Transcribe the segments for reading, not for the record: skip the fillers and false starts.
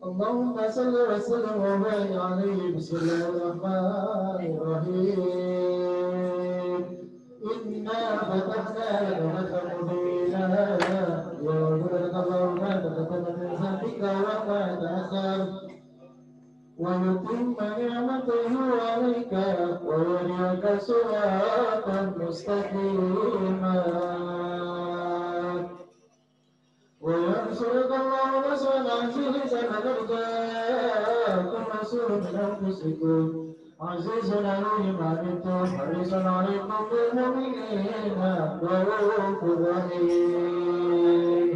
اللهم صل وسلم وبارك عليه. بسم الله الرحمن الرحيم. إنا فتحنا لك فتحا مبينا ليغفر لك الله ما تقدم من ذنبك وما تأخر ويتم نعمته عليك ويهديك صراطا مستقيما وينصرك الله نصرا عزيزا لقد جاءكم رسول من انفسكم عزيز عليه ما عنتم حريص عليكم بالمؤمنين رؤوف رحيم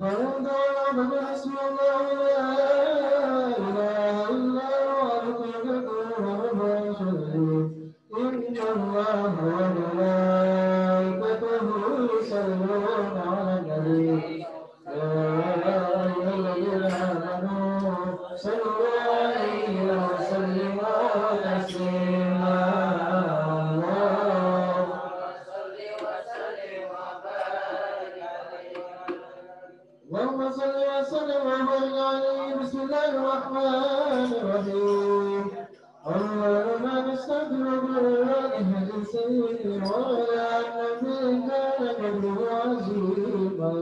فإن تولوا فحسبي الله لا إله إلا هو عليه توكلت إن الله وملائكته يصلون على النبي يا أيها الذين آمنوا صلوا عليه وسلموا تسليما اللهم صل وسلم وبارك عليه اللهم صل وسلم وبارك عليه. بسم الله الرحمن الرحيم. اللهم نستغفرك بهذه السيد وعلى النبي كان قبله عزيما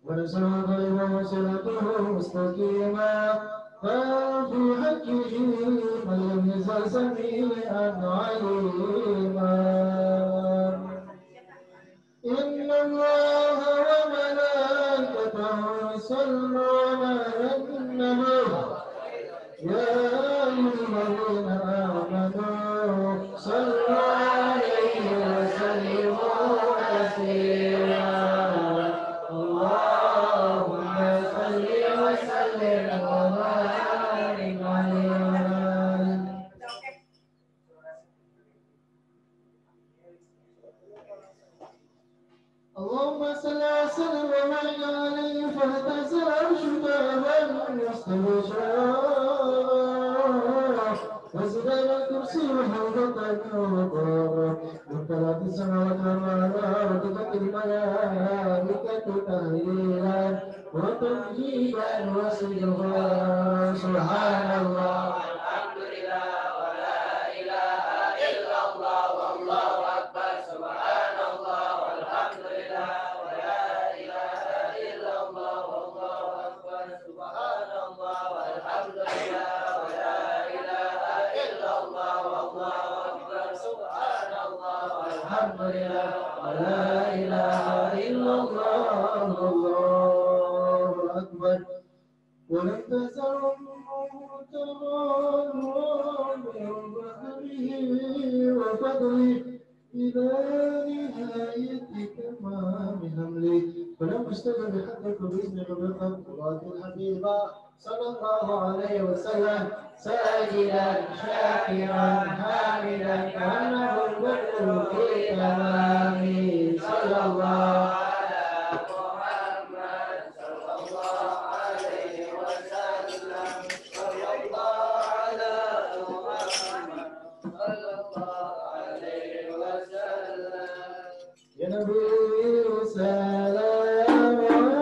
ونسألك وصلته مستقيما ففي حقه من لم يزل سميعا عليما. إن الله وملائكته يصلون على النبي يا أيها الذين آمنوا صلوا عليه وسلموا تسليما اللهم صل وسلم وبارك عليه وسلام الكرسي وحوض وقاره وثلاث السماوات والأرض وتكتب الملائكة تهليلا وتمجيدا وسجدا سبحان الله والحمد لله ولا إله إلا الله والله أكبر سبحان الله والحمد لله ولا إله إلا الله والله أكبر سبحان الله والحمد لله ولا إله إلا الله والله أكبر سبحان الله والحمد لله ولا إله إلا الله والله أكبر ولم تزل وفضله إلى نهاية تمام حمله فلم اشتغل بحقك باسمك بالقلب وراك الحبيبا صلى الله عليه وسلم ساجدا شاكرا حامدا كأنه البدر في تمامه صلى الله يا نبي سلام عليك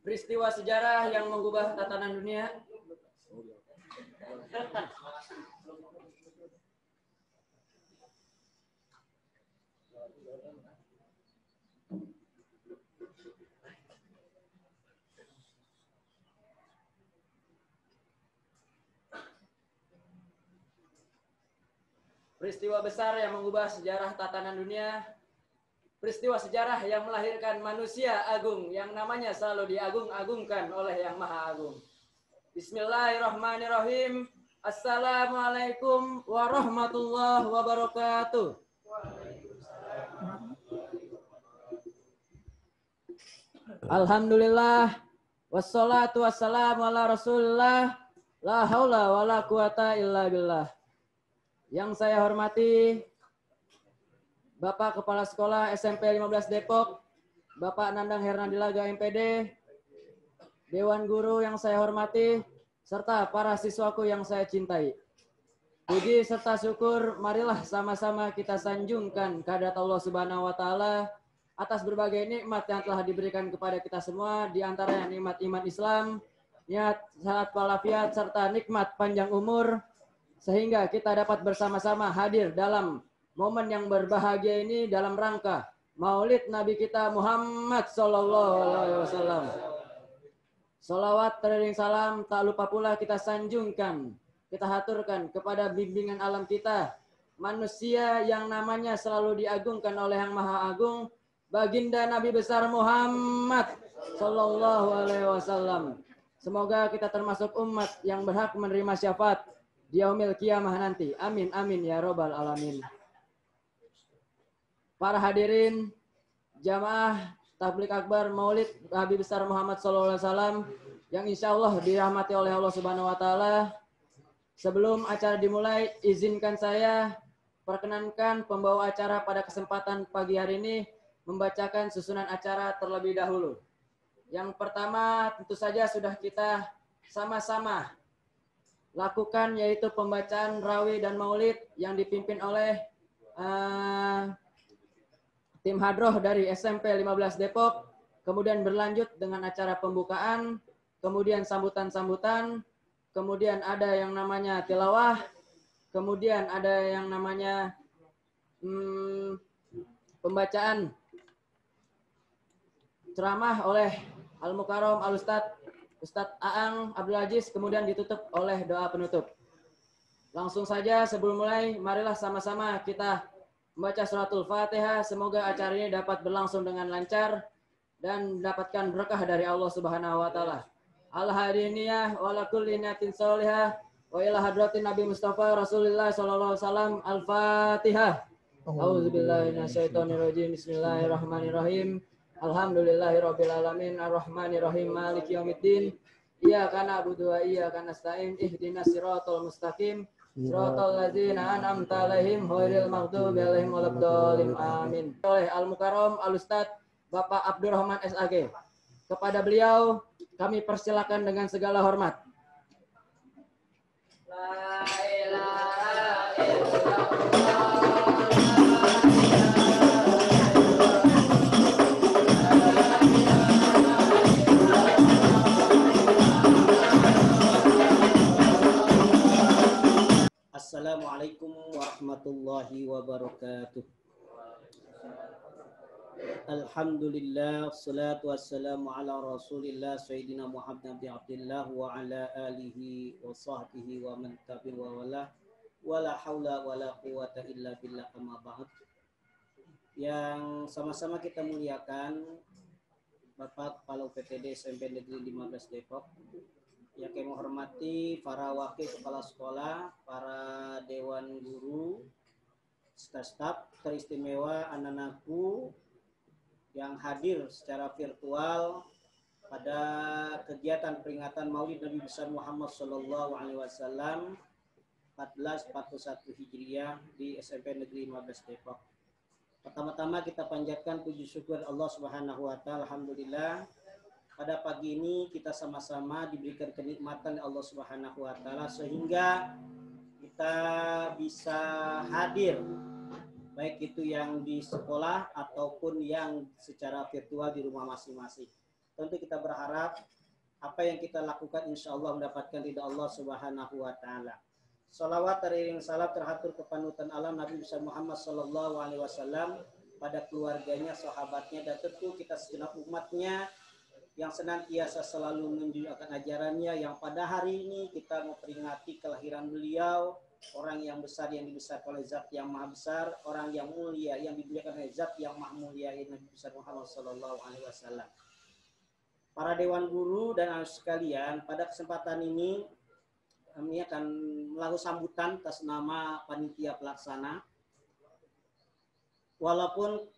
Peristiwa sejarah yang mengubah tatanan dunia. Peristiwa besar yang mengubah sejarah tatanan dunia. Peristiwa sejarah yang melahirkan manusia agung yang namanya selalu diagung-agungkan oleh Yang Maha Agung. Bismillahirrahmanirrahim. Assalamualaikum warahmatullahi wabarakatuh. Alhamdulillah. Wassalatu wassalamu ala rasulillah. La haula wa la quwata illa billah. Yang saya hormati Bapak Kepala Sekolah SMP 15 Depok, Bapak Nandang Hernandilaga MPD, Dewan Guru yang saya hormati, serta para siswaku yang saya cintai. Puji serta syukur, marilah sama-sama kita sanjungkan kehadirat Allah Subhanahu wa Ta'ala atas berbagai nikmat yang telah diberikan kepada kita semua, di antaranya nikmat iman Islam, nikmat sehat walafiat, serta nikmat panjang umur, sehingga kita dapat bersama-sama hadir dalam momen yang berbahagia ini dalam rangka Maulid Nabi kita Muhammad Sallallahu Alaihi Wasallam. Salawat teriring salam tak lupa pula kita sanjungkan, kita haturkan kepada bimbingan alam kita, manusia yang namanya selalu diagungkan oleh Yang Maha Agung, Baginda Nabi besar Muhammad Sallallahu Alaihi Wasallam. Semoga kita termasuk umat yang berhak menerima syafaat di yaumil kiamah nanti. Amin amin ya robbal alamin. Para hadirin jamaah tabligh akbar Maulid Nabi besar Muhammad SAW yang insya Allah dirahmati oleh Allah Subhanahu Wa Taala. Sebelum acara dimulai, izinkan saya perkenankan pembawa acara pada kesempatan pagi hari ini membacakan susunan acara terlebih dahulu. Yang pertama tentu saja sudah kita sama-sama lakukan, yaitu pembacaan rawi dan maulid yang dipimpin oleh tim hadroh dari SMP 15 Depok, kemudian berlanjut dengan acara pembukaan, kemudian sambutan-sambutan, kemudian ada yang namanya tilawah, kemudian ada yang namanya pembacaan ceramah oleh Al-Mukarram Ustadz Aang Abdul Aziz, kemudian ditutup oleh doa penutup. Langsung saja sebelum mulai, marilah sama-sama kita membaca suratul Fatihah. Semoga acara ini dapat berlangsung dengan lancar dan mendapatkan berkah dari Allah Subhanahu wa Ta'ala. Al-hadiniyah wa la kulli niyatin sholihah wa ila hadratin Nabi Mustafa Rasulullah sallallahu alaihi wasallam. Al-Fatihah. A'udzubillahi minasyaitonirrajim. Bismillahirrahmanirrahim. Alhamdulillahirabbil alamin arrahmanir rahim maliki yaumiddin. Iyyaka na'budu wa iyyaka nasta'in ihdinas siratal mustaqim siratal ladzina an'amta 'alaihim ghairil maghdubi 'alaihim waladdallin amin. Oleh Al-Mukarram Al-Ustadz Bapak Abdurrahman SAG. Kepada beliau kami persilakan dengan segala hormat. La ilaha illallah. Assalamualaikum warahmatullahi wabarakatuh. Alhamdulillah, wassalatu wassalamu ala rasulillah Sayyidina Muhammad bin Abdillah wa ala alihi wa sahbihi wa man tabi'ahu wa wala wa la hawla wa la quwata illa billah amma ba'd. Yang sama-sama kita muliakan Bapak Kepala UPTD SMP Negeri 15 Depok, yang kami hormati para wakil kepala sekolah, para dewan guru, staf teristimewa, anak-anakku yang hadir secara virtual pada kegiatan peringatan Maulid Nabi besar Muhammad Sallallahu Alaihi Wasallam 1441 Hijriah di SMP Negeri 15 Depok. Pertama-tama kita panjatkan puji syukur Allah Subhanahu wa taala. Alhamdulillah pada pagi ini kita sama-sama diberikan kenikmatan Allah Subhanahu wa taala sehingga kita bisa hadir baik itu yang di sekolah ataupun yang secara virtual di rumah masing-masing. Tentu kita berharap apa yang kita lakukan insya Allah mendapatkan ridha Allah Subhanahu wa taala. Salawat teriring salam terhatur ke panutan alam Nabi besar Muhammad sallallahu alaihi wasallam pada keluarganya, sahabatnya, dan tentu kita segenap umatnya yang senantiasa selalu menunjukkan ajarannya, yang pada hari ini kita memperingati kelahiran beliau, orang yang besar yang dibesarkan oleh Zat yang Maha Besar, orang yang mulia yang dimuliakan oleh Zat yang Maha Mulia, Nabi besar Muhammad sallallahu alaihi wasallam. Para dewan guru dan anak sekalian, pada kesempatan ini kami akan melakukan sambutan atas nama panitia pelaksana. Walaupun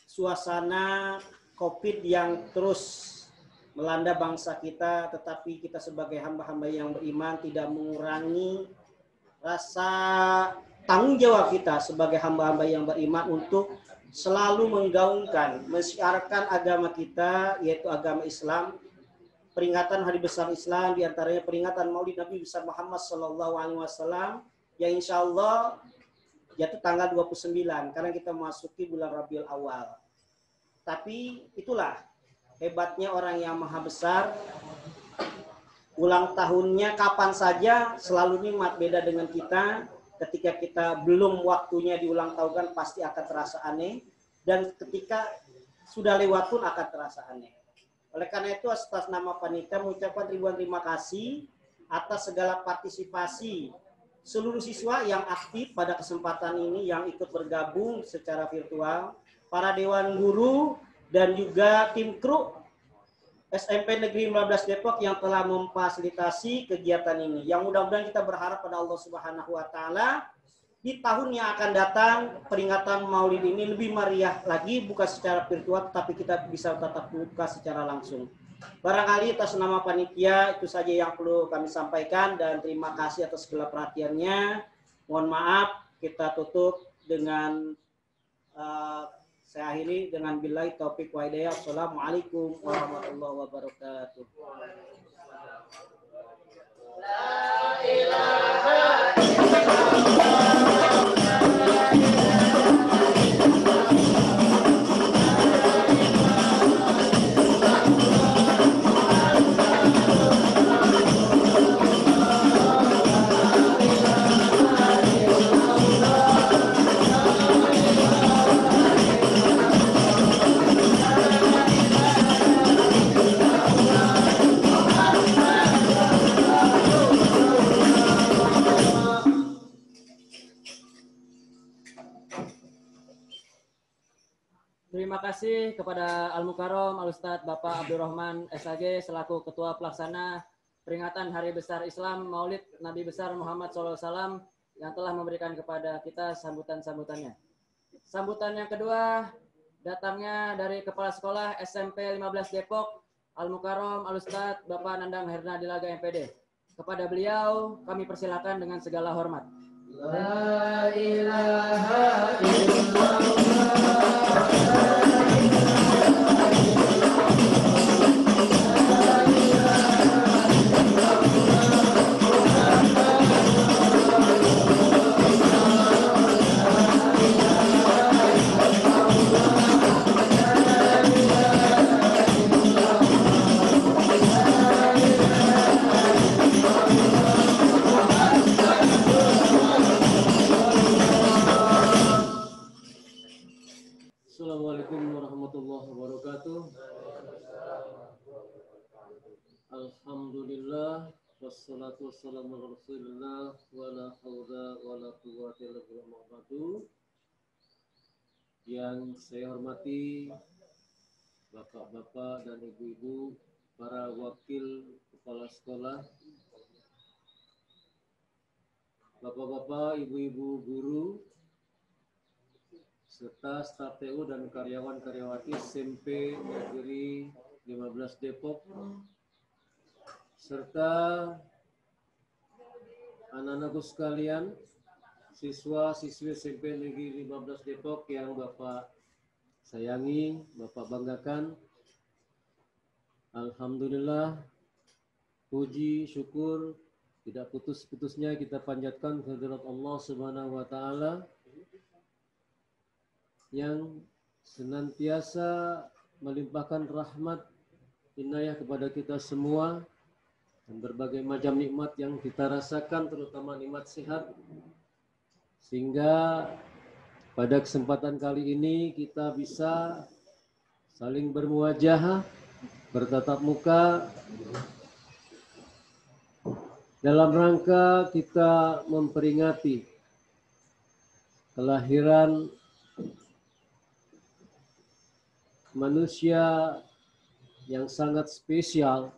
suasana COVID yang terus melanda bangsa kita, tetapi kita sebagai hamba-hamba yang beriman tidak mengurangi rasa tanggung jawab kita sebagai hamba-hamba yang beriman untuk selalu menggaungkan, mensiarkan agama kita, yaitu agama Islam. Peringatan hari besar Islam, diantaranya peringatan Maulid Nabi besar Muhammad sallallahu alaihi wasallam yang insya Allah jatuh tanggal 29 karena kita memasuki bulan Rabiul Awal. Tapi itulah hebatnya orang yang maha besar, ulang tahunnya kapan saja selalu nikmat, beda dengan kita. Ketika kita belum waktunya diulang tahun pasti akan terasa aneh, dan ketika sudah lewat pun akan terasa aneh. Oleh karena itu atas nama panitia mengucapkan ribuan terima kasih atas segala partisipasi seluruh siswa yang aktif pada kesempatan ini yang ikut bergabung secara virtual, para dewan guru dan juga tim kru SMP Negeri 15 Depok yang telah memfasilitasi kegiatan ini. Yang mudah-mudahan kita berharap pada Allah Subhanahu wa taala di tahun yang akan datang peringatan Maulid ini lebih meriah lagi, bukan secara virtual tapi kita bisa tatap muka secara langsung. Barangkali atas nama panitia itu saja yang perlu kami sampaikan dan terima kasih atas segala perhatiannya. Mohon maaf, kita tutup dengan saya akhiri dengan billahi taufik wa hidayah. Assalamualaikum warahmatullahi wabarakatuh. La ilaha illallah. Terima kasih kepada Al-Mukarram Al-Ustadz Bapak Abdurrahman SAG selaku Ketua Pelaksana peringatan Hari Besar Islam Maulid Nabi besar Muhammad SAW yang telah memberikan kepada kita sambutan-sambutannya. Sambutan yang kedua datangnya dari Kepala Sekolah SMP 15 Depok Al-Mukarram Al-Ustadz Bapak Nandang Herna Dilaga MPD. Kepada beliau kami persilakan dengan segala hormat. La ilaha illallah. Assalamualaikum warahmatullahi wabarakatuh. Alhamdulillah wassalatu wassalamu ala Rasulillah wa la haula wa la quwwata illa billah. Yang saya hormati Bapak-bapak dan ibu-ibu, para wakil kepala sekolah, Bapak-bapak, ibu-ibu guru, serta staf TU dan karyawan-karyawati SMP Negeri 15 Depok, serta anak-anakku sekalian, siswa-siswi SMP Negeri 15 Depok yang Bapak sayangi, Bapak banggakan. Alhamdulillah, puji, syukur, tidak putus-putusnya kita panjatkan kehadirat Allah Subhanahu wa Ta'ala yang senantiasa melimpahkan rahmat inayah kepada kita semua dan berbagai macam nikmat yang kita rasakan, terutama nikmat sehat, sehingga pada kesempatan kali ini kita bisa saling bermuwajahah, bertatap muka dalam rangka kita memperingati kelahiran manusia yang sangat spesial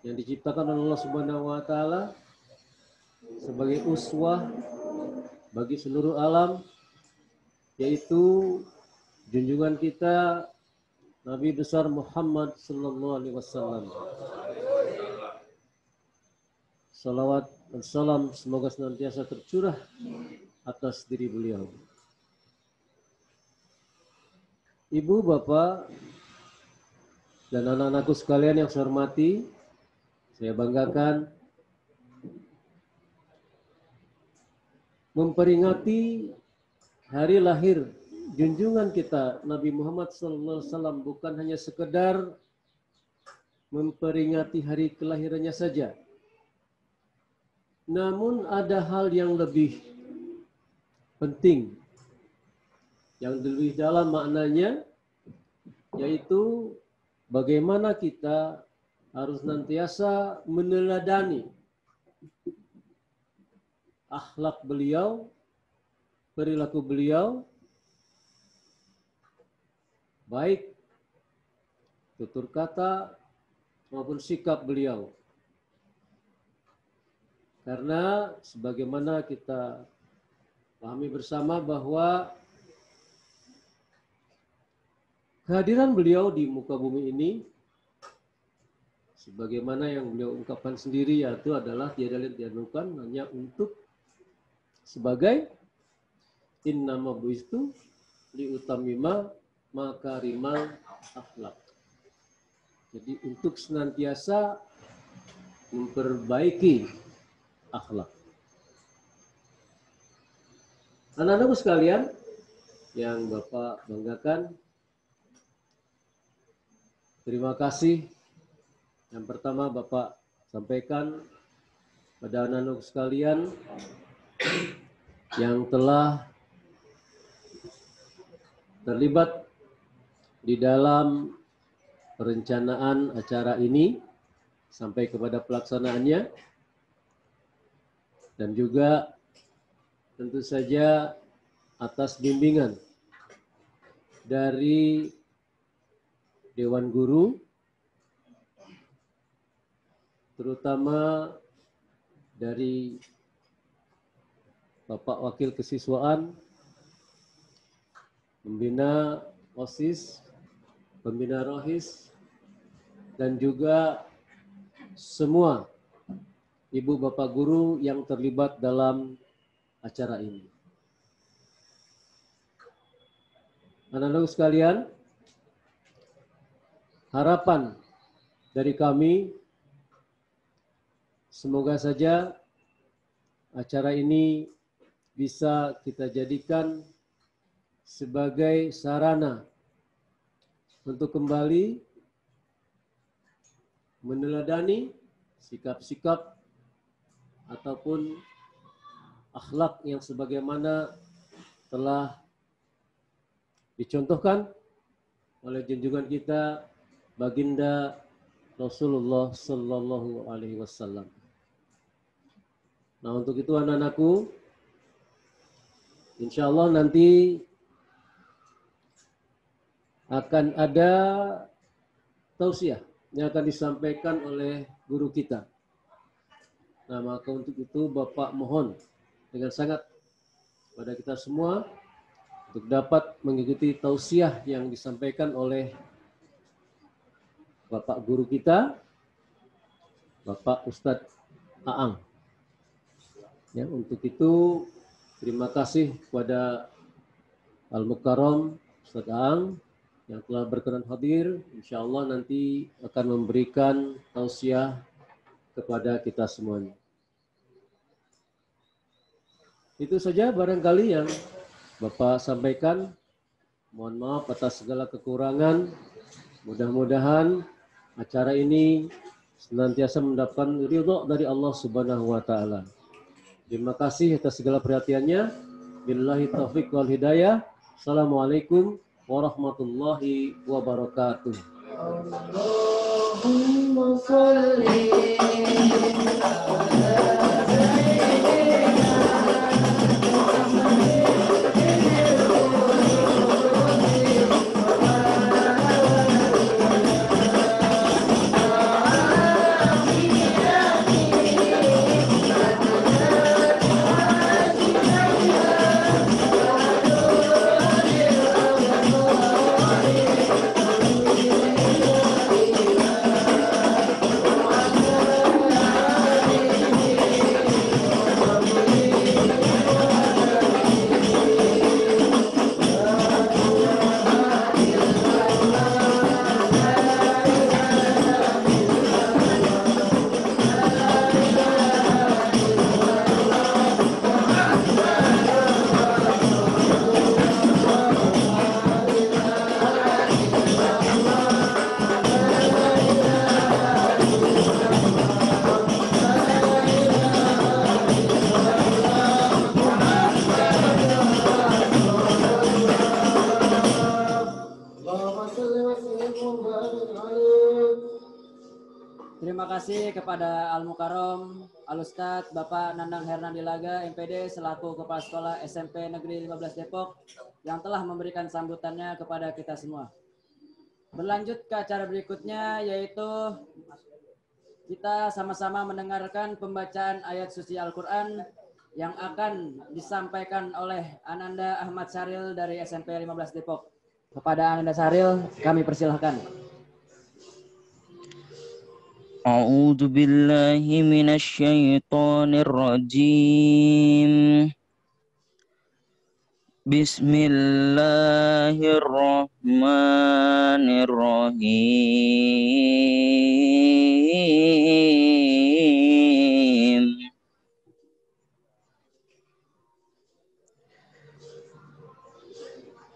yang diciptakan oleh Allah Subhanahu wa Ta'ala sebagai uswah bagi seluruh alam, yaitu junjungan kita Nabi besar Muhammad sallallahu alaihi wasallam. Salawat dan salam semoga senantiasa tercurah atas diri beliau. Ibu, Bapak, dan anak-anakku sekalian yang saya hormati, saya banggakan memperingati hari lahir junjungan kita Nabi Muhammad SAW bukan hanya sekedar memperingati hari kelahirannya saja. Namun ada hal yang lebih penting, yang lebih dalam maknanya, yaitu bagaimana kita harus nantiasa meneladani akhlak beliau, perilaku beliau, baik tutur kata maupun sikap beliau. Karena sebagaimana kita pahami bersama bahwa kehadiran beliau di muka bumi ini, sebagaimana yang beliau ungkapkan sendiri, yaitu adalah tiada lain tiada bukan hanya untuk sebagai innama buistu liutamima makarimal akhlak. Jadi untuk senantiasa memperbaiki akhlak. Anak-anakku sekalian yang Bapak banggakan, terima kasih. Yang pertama Bapak sampaikan pada anak-anak sekalian yang telah terlibat di dalam perencanaan acara ini sampai kepada pelaksanaannya, dan juga tentu saja atas bimbingan dari Dewan Guru, terutama dari Bapak Wakil Kesiswaan, pembina OSIS, pembina ROHIS, dan juga semua ibu bapak guru yang terlibat dalam acara ini. Anak-anak sekalian, harapan dari kami, semoga saja acara ini bisa kita jadikan sebagai sarana untuk kembali meneladani sikap-sikap ataupun akhlak yang sebagaimana telah dicontohkan oleh junjungan kita baginda Rasulullah Sallallahu Alaihi Wasallam. Nah, untuk itu anak-anakku, insya Allah nanti akan ada tausiah yang akan disampaikan oleh guru kita. Nah, maka untuk itu Bapak mohon dengan sangat pada kita semua untuk dapat mengikuti tausiah yang disampaikan oleh Bapak guru kita, Bapak Ustadz Aang. Ya, untuk itu terima kasih kepada Al-Mukarram Ustaz Aang yang telah berkenan hadir. Insya Allah nanti akan memberikan tausiah kepada kita semuanya. Itu saja barangkali yang Bapak sampaikan. Mohon maaf atas segala kekurangan. Mudah-mudahan acara ini senantiasa mendapatkan ridho dari Allah Subhanahu wa taala. Terima kasih atas segala perhatiannya. Billahi taufiq wal hidayah. Assalamualaikum warahmatullahi wabarakatuh. Allahumma sholli Terima kasih kepada Al-Mukarram, Al-Ustadz Bapak Nandang Hernandi Laga, MPD, selaku Kepala Sekolah SMP Negeri 15 Depok, yang telah memberikan sambutannya kepada kita semua. Berlanjut ke acara berikutnya, yaitu kita sama-sama mendengarkan pembacaan ayat suci Al-Quran yang akan disampaikan oleh Ananda Ahmad Syaril dari SMP 15 Depok. Kepada Ananda Syaril, kami persilahkan. A'udzu billahi minasyaitonir rajim. Bismillahirrahmanirrahim.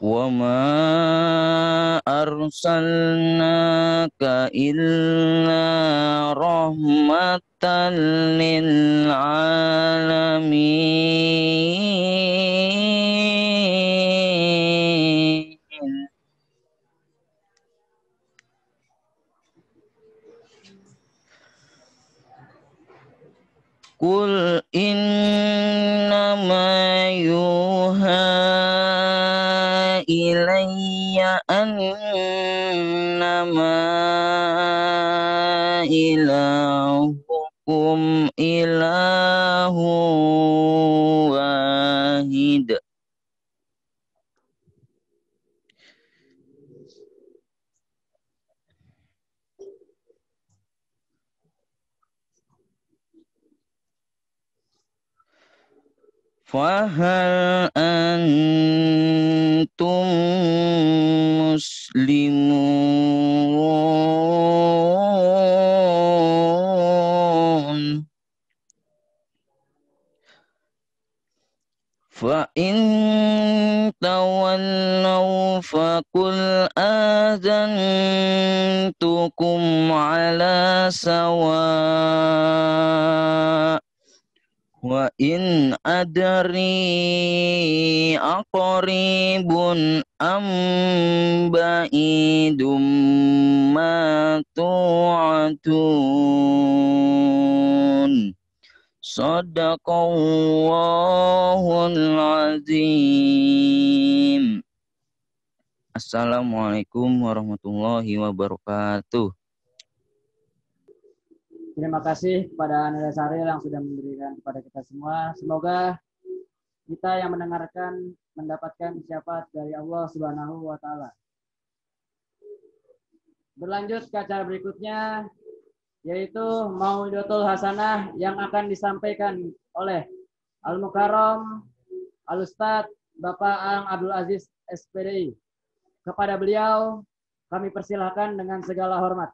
Wa ma arsalnaka illa rahmatan lil alamin. Qul innama yuha ilayya annama ilahukum ilahu wahid. Fahal antum muslimun? Fa in tawallaw faqul adzantukum ala sawa. Wa in adri aqribun am ba'idum ma tu'atun. Shadaqallahul azim. Assalamualaikum warahmatullahi wabarakatuh. Terima kasih kepada Ananda Syaril yang sudah memberikan kepada kita semua. Semoga kita yang mendengarkan mendapatkan syafaat dari Allah Subhanahu wa taala. Berlanjut ke acara berikutnya, yaitu Mau'idatul Hasanah yang akan disampaikan oleh Al-Mukarram Al-Ustadz Bapak Ang Abdul Aziz SPDI. Kepada beliau kami persilahkan dengan segala hormat.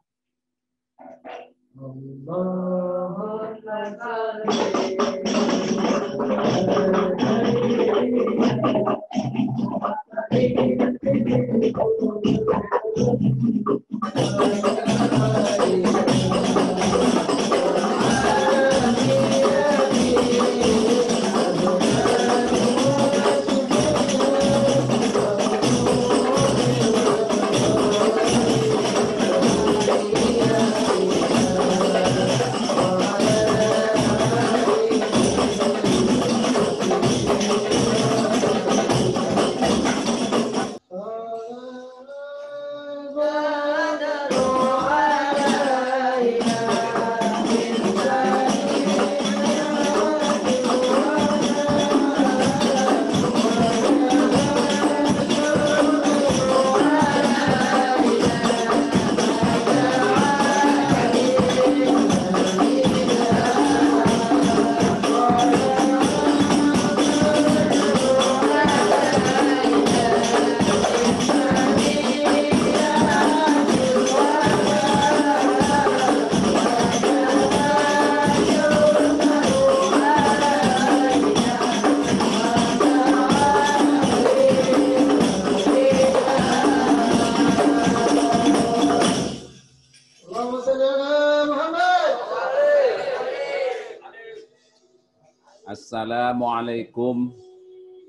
Assalamualaikum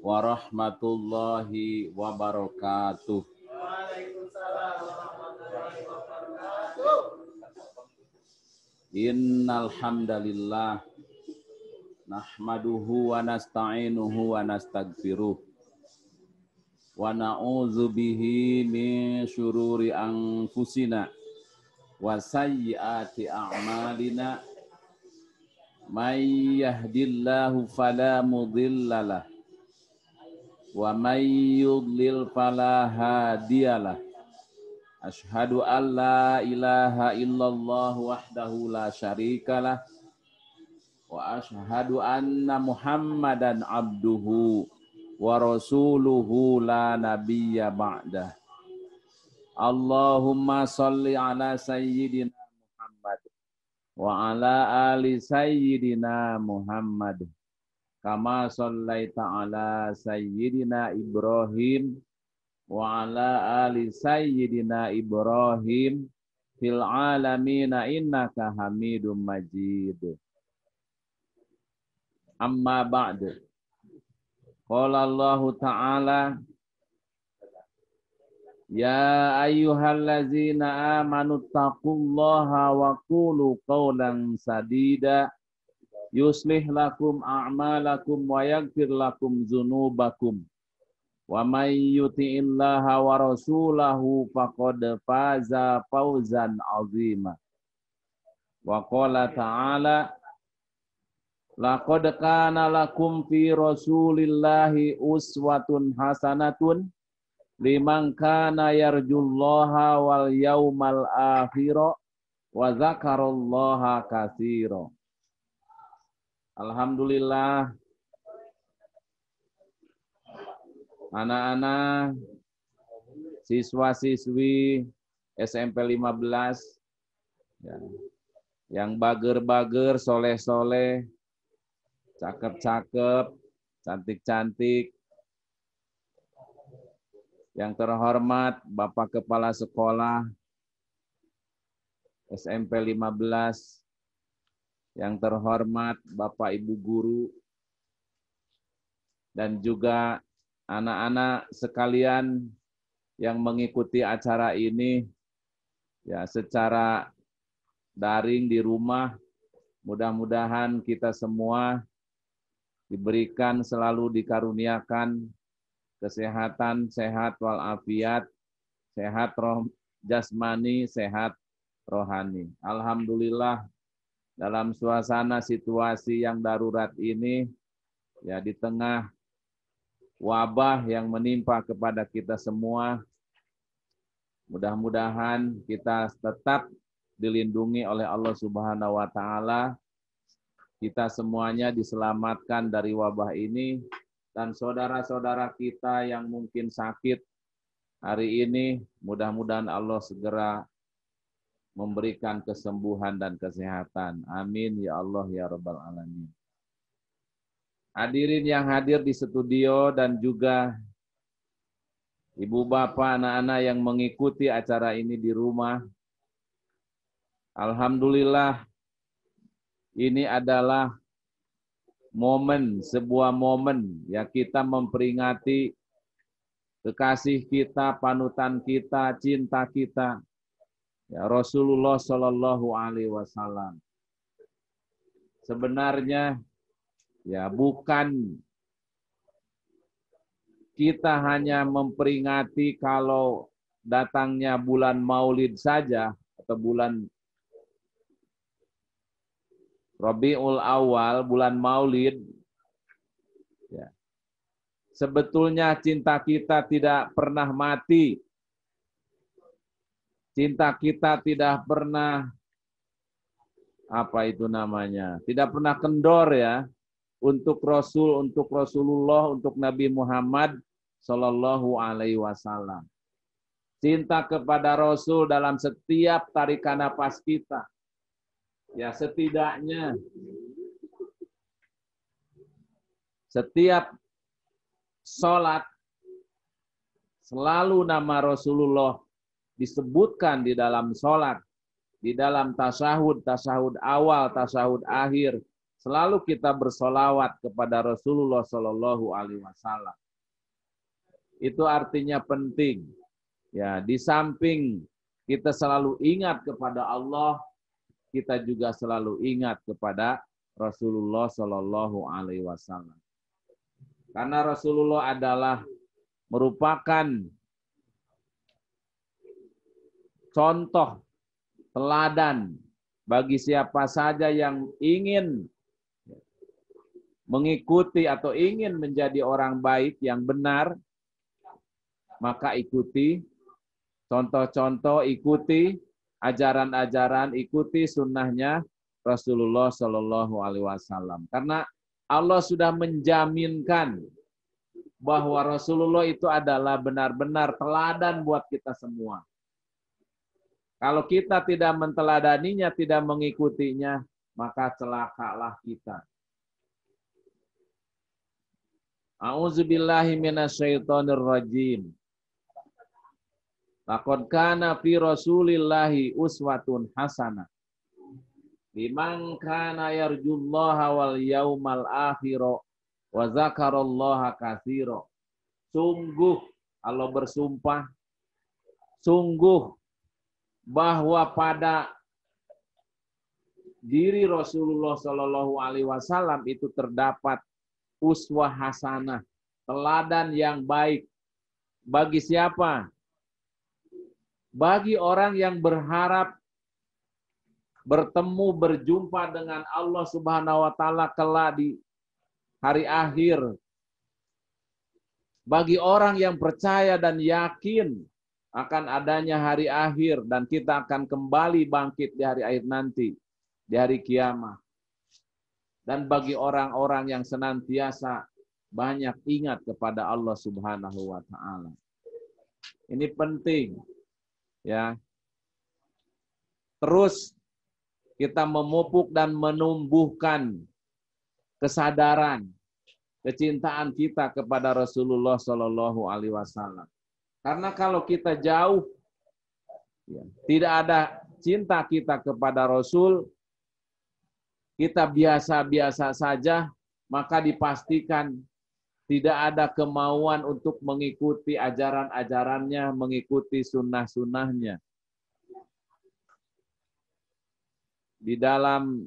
warahmatullahi wabarakatuh. Innal hamdalillah nahmaduhu wa nasta'inuhu wa nastaghfiruh wa na'udzu bihi min syururi anfusina wa sayyiati a'malina. May yahdillahu fala mudhillalah wa may yudlil fala hadiyalah. Asyhadu an la ilaha illallah wahdahu la syarikalah wa asyhadu anna Muhammadan abduhu wa rasuluhu la nabiyya ba'dah. Allahumma shalli ala sayyidina Muhammad wa ala ali sayyidina Muhammad kama shallaita ala sayyidina Ibrahim wa ala ali sayyidina Ibrahim fil alamina innaka Hamidum Majid. Amma ba'd. Qala Allah Ta'ala ya ayyuhallazina amanu taqullaha wa qulu qawlan sadida yuslih lakum a'malakum wa yaghfir lakum dzunubakum wa may yuti'illaha wa rasulahu faqad faza fawzan 'azima. Wa qala ta'ala laqad kana lakum fi rasulillahi uswatun hasanatun liman kana yarjullaha wal yaumal akhira wa zakarallaha katsira. Alhamdulillah, anak-anak siswa-siswi SMP 15 ya, yang bager-bager, soleh-soleh, cakep-cakep, cantik-cantik. Yang terhormat Bapak Kepala Sekolah SMP 15, yang terhormat Bapak Ibu Guru, dan juga anak-anak sekalian yang mengikuti acara ini ya secara daring di rumah. Mudah-mudahan kita semua diberikan, selalu dikaruniakan kesehatan, sehat walafiat, sehat roh jasmani, sehat rohani. Alhamdulillah, dalam suasana situasi yang darurat ini, ya di tengah wabah yang menimpa kepada kita semua, mudah-mudahan kita tetap dilindungi oleh Allah Subhanahu wa Ta'ala kita semuanya diselamatkan dari wabah ini, dan saudara-saudara kita yang mungkin sakit hari ini, mudah-mudahan Allah segera memberikan kesembuhan dan kesehatan. Amin ya Allah ya Rabbal Alamin. Hadirin yang hadir di studio dan juga ibu bapak, anak-anak yang mengikuti acara ini di rumah. Alhamdulillah, ini adalah sebuah momen ya, kita memperingati kekasih kita, panutan kita, cinta kita, ya, Rasulullah Shallallahu Alaihi Wasallam. Sebenarnya ya bukan kita hanya memperingati kalau datangnya bulan Maulid saja atau bulan Rabiul Awal, bulan Maulid. Ya. Sebetulnya cinta kita tidak pernah mati. Cinta kita tidak pernah, tidak pernah kendor ya, untuk Rasul, untuk Rasulullah, untuk Nabi Muhammad Sallallahu Alaihi Wasallam. Cinta kepada Rasul dalam setiap tarikan napas kita. Ya, setidaknya setiap sholat selalu nama Rasulullah disebutkan di dalam sholat, di dalam tasyahud, tasyahud awal, tasyahud akhir, selalu kita bersolawat kepada Rasulullah Shallallahu Alaihi Wasallam. Itu artinya penting. Ya, di samping kita selalu ingat kepada Allah, kita juga selalu ingat kepada Rasulullah Shallallahu Alaihi Wasallam. Karena Rasulullah adalah merupakan contoh teladan bagi siapa saja yang ingin mengikuti atau ingin menjadi orang baik yang benar, maka ikuti contoh-contoh, ikuti ajaran-ajaran, ikuti sunnahnya Rasulullah Shallallahu Alaihi Wasallam. Karena Allah sudah menjaminkan bahwa Rasulullah itu adalah benar-benar teladan buat kita semua. Kalau kita tidak menteladaninya, tidak mengikutinya, maka celakalah kita. A'udzubillahi minasyaitonirrajim. Laqad kana fi Rasulillahi uswatun hasanah liman kana yarjullaha wal yaumal akhir wa dzakarallaha katsira. Sungguh Allah bersumpah, sungguh bahwa pada diri Rasulullah Shallallahu Alaihi Wasallam itu terdapat uswah hasanah, teladan yang baik. Bagi siapa? Bagi orang yang berharap bertemu, berjumpa dengan Allah Subhanahu wa Ta'ala kelak di hari akhir. Bagi orang yang percaya dan yakin akan adanya hari akhir dan kita akan kembali bangkit di hari akhir nanti, di hari kiamat. Dan bagi orang-orang yang senantiasa banyak ingat kepada Allah Subhanahu wa Ta'ala. Ini penting. Ya, terus kita memupuk dan menumbuhkan kesadaran, kecintaan kita kepada Rasulullah Shallallahu Alaihi Wasallam. Karena kalau kita jauh, ya, tidak ada cinta kita kepada Rasul, kita biasa-biasa saja, maka dipastikan tidak ada kemauan untuk mengikuti ajaran-ajarannya, mengikuti sunnah-sunnahnya. Di dalam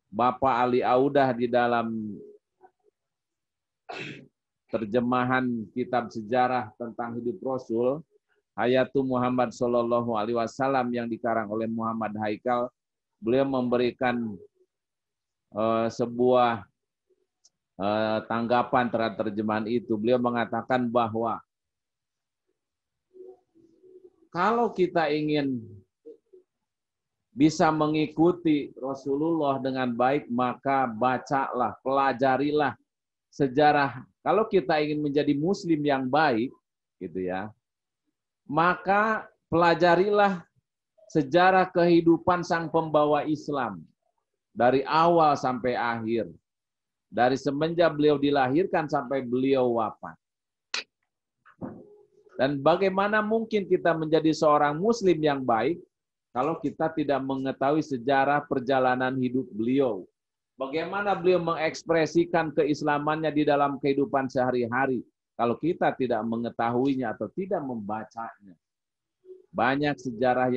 Bapak Ali Audah, di dalam terjemahan kitab sejarah tentang hidup Rasul, Hayatu Muhammad Sallallahu Alaihi Wasallam yang dikarang oleh Muhammad Haikal, beliau memberikan sebuah tanggapan terhadap terjemahan itu. Beliau mengatakan bahwa kalau kita ingin bisa mengikuti Rasulullah dengan baik, maka bacalah, pelajarilah sejarah. Kalau kita ingin menjadi muslim yang baik, gitu ya, maka pelajarilah sejarah kehidupan sang pembawa Islam dari awal sampai akhir. Dari semenjak beliau dilahirkan sampai beliau wafat. Dan bagaimana mungkin kita menjadi seorang muslim yang baik kalau kita tidak mengetahui sejarah perjalanan hidup beliau. Bagaimana beliau mengekspresikan keislamannya di dalam kehidupan sehari-hari kalau kita tidak mengetahuinya atau tidak membacanya. Banyak sejarah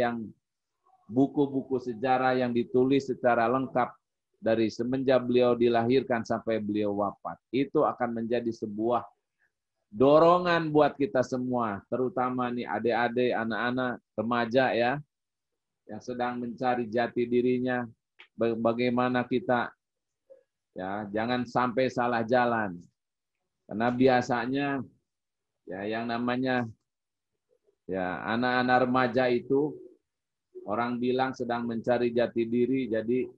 buku-buku sejarah yang ditulis secara lengkap dari semenjak beliau dilahirkan sampai beliau wafat. Itu akan menjadi sebuah dorongan buat kita semua, terutama nih adik-adik, anak-anak, remaja ya, yang sedang mencari jati dirinya, bagaimana kita ya jangan sampai salah jalan. Karena biasanya ya yang namanya ya anak-anak remaja itu orang bilang sedang mencari jati diri, jadi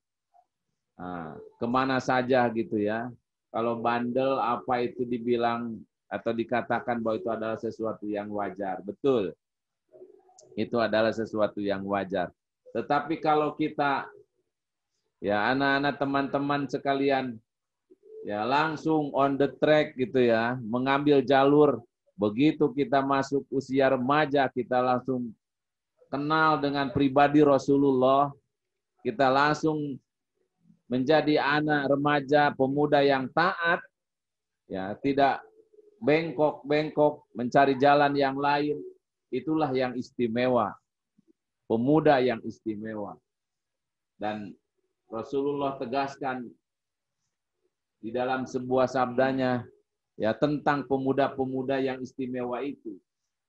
kemana saja gitu ya. Kalau bandel apa itu dibilang atau dikatakan bahwa itu adalah sesuatu yang wajar. Betul. Itu adalah sesuatu yang wajar. Tetapi kalau kita ya anak-anak teman-teman sekalian ya langsung on the track gitu ya, mengambil jalur, begitu kita masuk usia remaja kita langsung kenal dengan pribadi Rasulullah, kita langsung menjadi anak remaja pemuda yang taat ya, tidak bengkok-bengkok mencari jalan yang lain. Itulah yang istimewa, pemuda yang istimewa. Dan Rasulullah tegaskan di dalam sebuah sabdanya ya tentang pemuda-pemuda yang istimewa itu.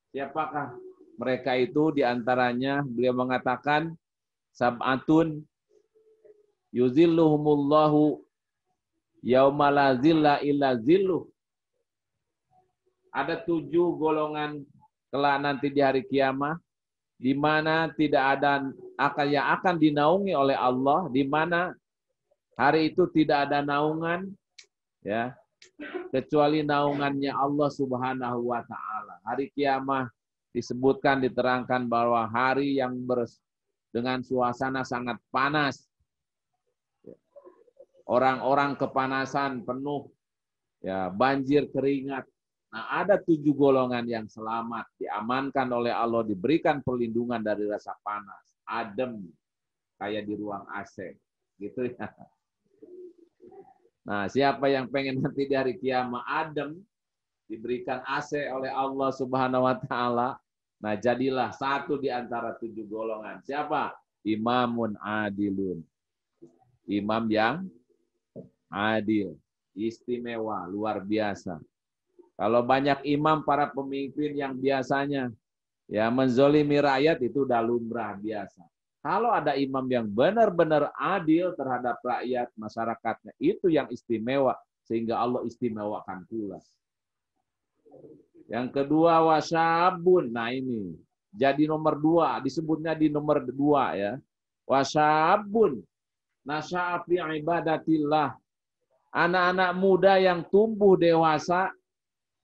Siapakah mereka itu? Di antaranya beliau mengatakan sab'atun yuzilluhumullahu yauma la zilla illa zilluh. Ada 7 golongan kelak nanti di hari kiamat di mana tidak ada yang akan dinaungi oleh Allah, di mana hari itu tidak ada naungan ya kecuali naungannya Allah Subhanahu wa taala. Hari kiamat disebutkan, diterangkan bahwa hari yang dengan suasana sangat panas. Orang-orang kepanasan penuh ya, banjir keringat. Nah, ada 7 golongan yang selamat, diamankan oleh Allah, diberikan perlindungan dari rasa panas, adem kayak di ruang AC, gitu ya. Nah, siapa yang pengen nanti di hari kiamat adem, diberikan AC oleh Allah Subhanahu wa taala, nah jadilah satu di antara 7 golongan. Siapa? Imamun adilun. Imam yang adil, istimewa, luar biasa. Kalau banyak imam, para pemimpin yang biasanya ya menzolimi rakyat, itu udah lumrah biasa. Kalau ada imam yang benar-benar adil terhadap rakyat, masyarakatnya, itu yang istimewa, sehingga Allah istimewakan pula. Yang kedua, wasyabun. Nah ini, jadi nomor 2, disebutnya di nomor 2 ya. Wasyabun, nasya'a fi ibadatillah. Anak-anak muda yang tumbuh dewasa,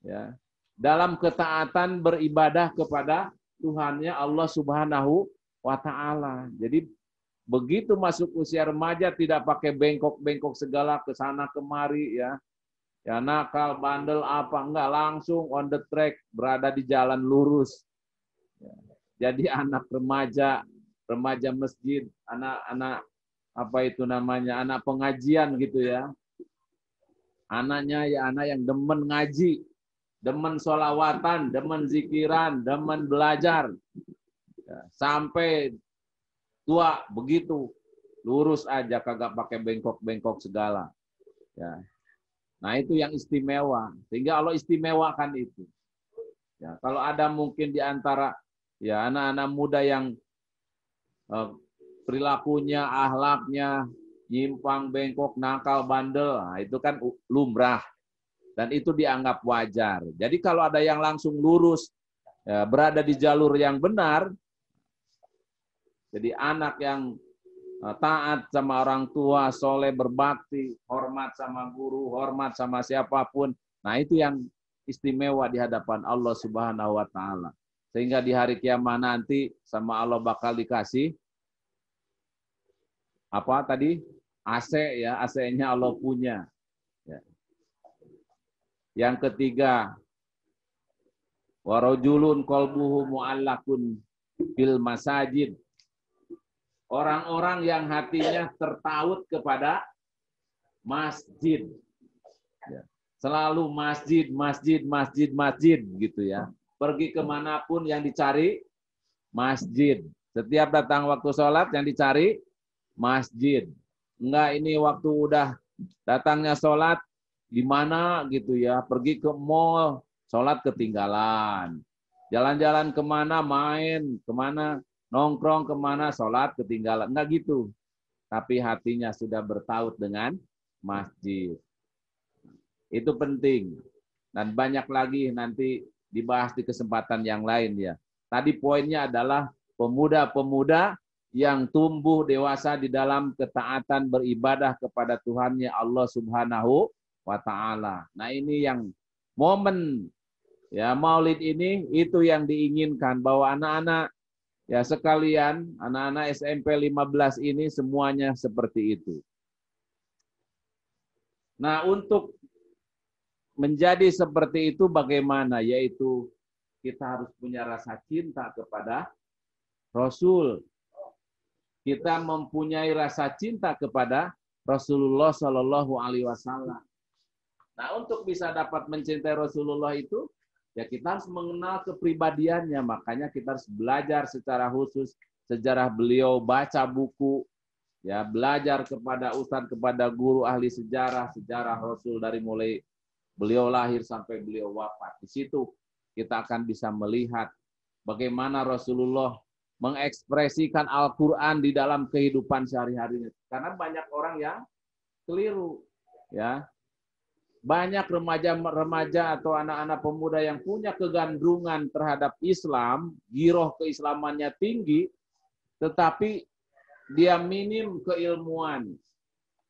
ya, dalam ketaatan beribadah kepada Tuhannya Allah Subhanahu wa taala. Jadi begitu masuk usia remaja tidak pakai bengkok-bengkok segala ke sana kemari ya. Ya nakal, bandel apa enggak, langsung on the track, berada di jalan lurus. Ya. Jadi anak remaja masjid, anak-anak apa itu namanya, anak pengajian gitu ya. Anaknya ya anak yang demen ngaji, demen sholawatan, demen zikiran, demen belajar. Ya, sampai tua begitu, lurus aja, kagak pakai bengkok-bengkok segala. Ya. Nah itu yang istimewa, sehingga Allah istimewakan itu. Ya, kalau ada mungkin di antara ya anak-anak muda yang perilakunya, akhlaknya nyimpang, bengkok, nakal, bandel, nah, itu kan lumrah. Dan itu dianggap wajar. Jadi kalau ada yang langsung lurus, ya, berada di jalur yang benar, jadi anak yang taat sama orang tua, soleh, berbakti, hormat sama guru, hormat sama siapapun. Nah, itu yang istimewa di hadapan Allah Subhanahu wa taala. Sehingga di hari kiamat nanti sama Allah bakal dikasih apa tadi? AC ya, AC-nya Allah punya. Ya. Yang ketiga, warajulun qalbuhu mu'allakun bil masajid. Orang-orang yang hatinya tertaut kepada masjid. Ya. Selalu masjid, masjid, masjid, masjid gitu ya. Pergi kemanapun yang dicari masjid. Setiap datang waktu sholat yang dicari masjid. Enggak, ini waktu udah datangnya sholat di mana gitu ya. Pergi ke mall, sholat ketinggalan. Jalan-jalan kemana, main, kemana, nongkrong kemana, sholat ketinggalan. Enggak gitu. Tapi hatinya sudah bertaut dengan masjid. Itu penting. Dan banyak lagi nanti dibahas di kesempatan yang lain ya. Tadi poinnya adalah pemuda-pemuda yang tumbuh dewasa di dalam ketaatan beribadah kepada Tuhannya Allah Subhanahu wa taala. Nah, ini yang momen ya Maulid ini itu yang diinginkan bahwa anak-anak ya sekalian, anak-anak SMP 15 ini semuanya seperti itu. Nah, untuk menjadi seperti itu bagaimana? Yaitu kita harus punya rasa cinta kepada Rasul. Kita mempunyai rasa cinta kepada Rasulullah Shallallahu Alaihi Wasallam. Nah, untuk bisa dapat mencintai Rasulullah itu, ya kita harus mengenal kepribadiannya. Makanya kita harus belajar secara khusus sejarah beliau, baca buku, ya belajar kepada ustadz, kepada guru ahli sejarah, sejarah Rasul dari mulai beliau lahir sampai beliau wafat. Di situ kita akan bisa melihat bagaimana Rasulullah mengekspresikan Al-Quran di dalam kehidupan sehari-harinya. Karena banyak orang yang keliru. Ya, banyak remaja atau anak-anak pemuda yang punya kegandrungan terhadap Islam, giroh keislamannya tinggi, tetapi dia minim keilmuan.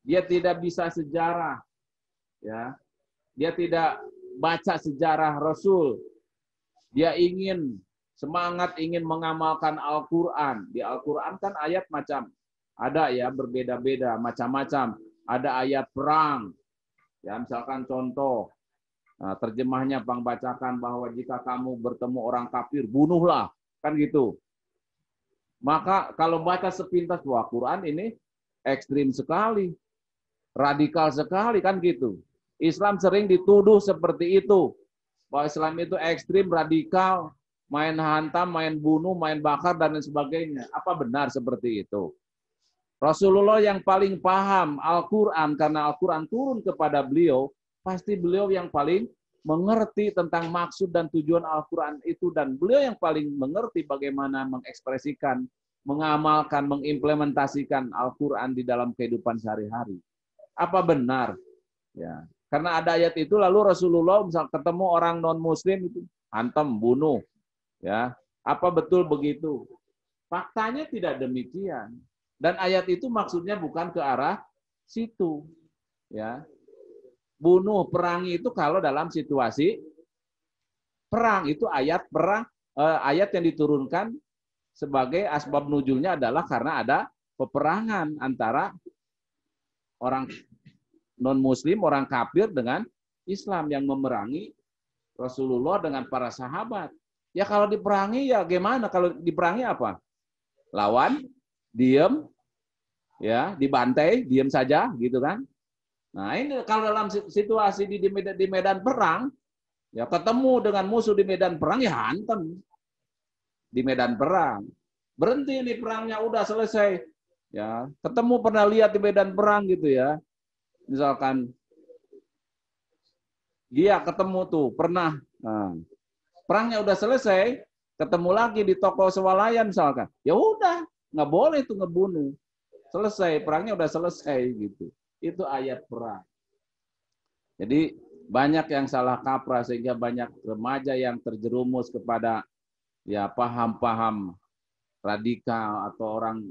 Dia tidak bisa sejarah. Ya, dia tidak baca sejarah Rasul. Dia ingin semangat ingin mengamalkan Al-Quran. Di Al-Quran kan ayat macam ada ya berbeda-beda macam-macam. Ada ayat perang. Ya misalkan contoh terjemahnya Bang bacakan bahwa jika kamu bertemu orang kafir bunuhlah, kan gitu. Maka kalau baca sepintas wah Quran ini ekstrim sekali. Radikal sekali kan gitu. Islam sering dituduh seperti itu. Bahwa Islam itu ekstrim, radikal, main hantam, main bunuh, main bakar, dan lain sebagainya. Apa benar seperti itu? Rasulullah yang paling paham Al-Quran, karena Al-Quran turun kepada beliau, pasti beliau yang paling mengerti tentang maksud dan tujuan Al-Quran itu, dan beliau yang paling mengerti bagaimana mengekspresikan, mengamalkan, mengimplementasikan Al-Quran di dalam kehidupan sehari-hari. Apa benar? Ya. Karena ada ayat itu, lalu Rasulullah misal ketemu orang non-muslim itu, hantam, bunuh. Ya, apa betul begitu? Faktanya tidak demikian. Dan ayat itu maksudnya bukan ke arah situ. Ya, bunuh, perangi itu kalau dalam situasi perang itu ayat perang, ayat yang diturunkan sebagai asbab nuzulnya adalah karena ada peperangan antara orang non-muslim, orang kafir dengan Islam yang memerangi Rasulullah dengan para sahabat. Ya kalau diperangi ya gimana? Kalau diperangi apa? Lawan, diem, ya dibantai, diem saja gitu kan. Nah ini kalau dalam situasi di medan perang, ya ketemu dengan musuh di medan perang ya hantam. Di medan perang. Berhenti nih perangnya udah selesai. Ya, ketemu pernah lihat di medan perang gitu ya. Misalkan dia ketemu tuh pernah perangnya udah selesai, ketemu lagi di toko swalayan misalkan, ya udah nggak boleh tuh ngebunuh, selesai perangnya udah selesai gitu. Itu ayat perang. Jadi banyak yang salah kaprah sehingga banyak remaja yang terjerumus kepada ya paham-paham radikal atau orang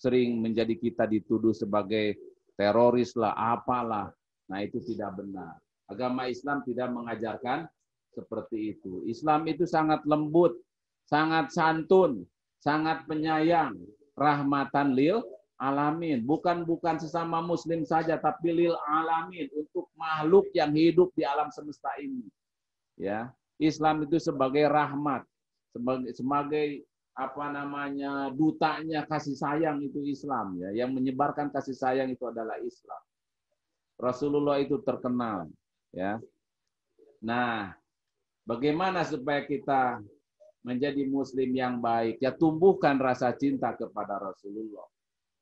sering menjadi kita dituduh sebagai teroris lah, apalah. Nah, itu tidak benar. Agama Islam tidak mengajarkan seperti itu. Islam itu sangat lembut, sangat santun, sangat penyayang, rahmatan lil alamin. Bukan sesama muslim saja, tapi lil alamin, untuk makhluk yang hidup di alam semesta ini. Ya, Islam itu sebagai rahmat, sebagai dutanya kasih sayang, itu Islam, ya. Yang menyebarkan kasih sayang itu adalah Islam. Rasulullah itu terkenal, ya. Nah, bagaimana supaya kita menjadi muslim yang baik? Ya, tumbuhkan rasa cinta kepada Rasulullah.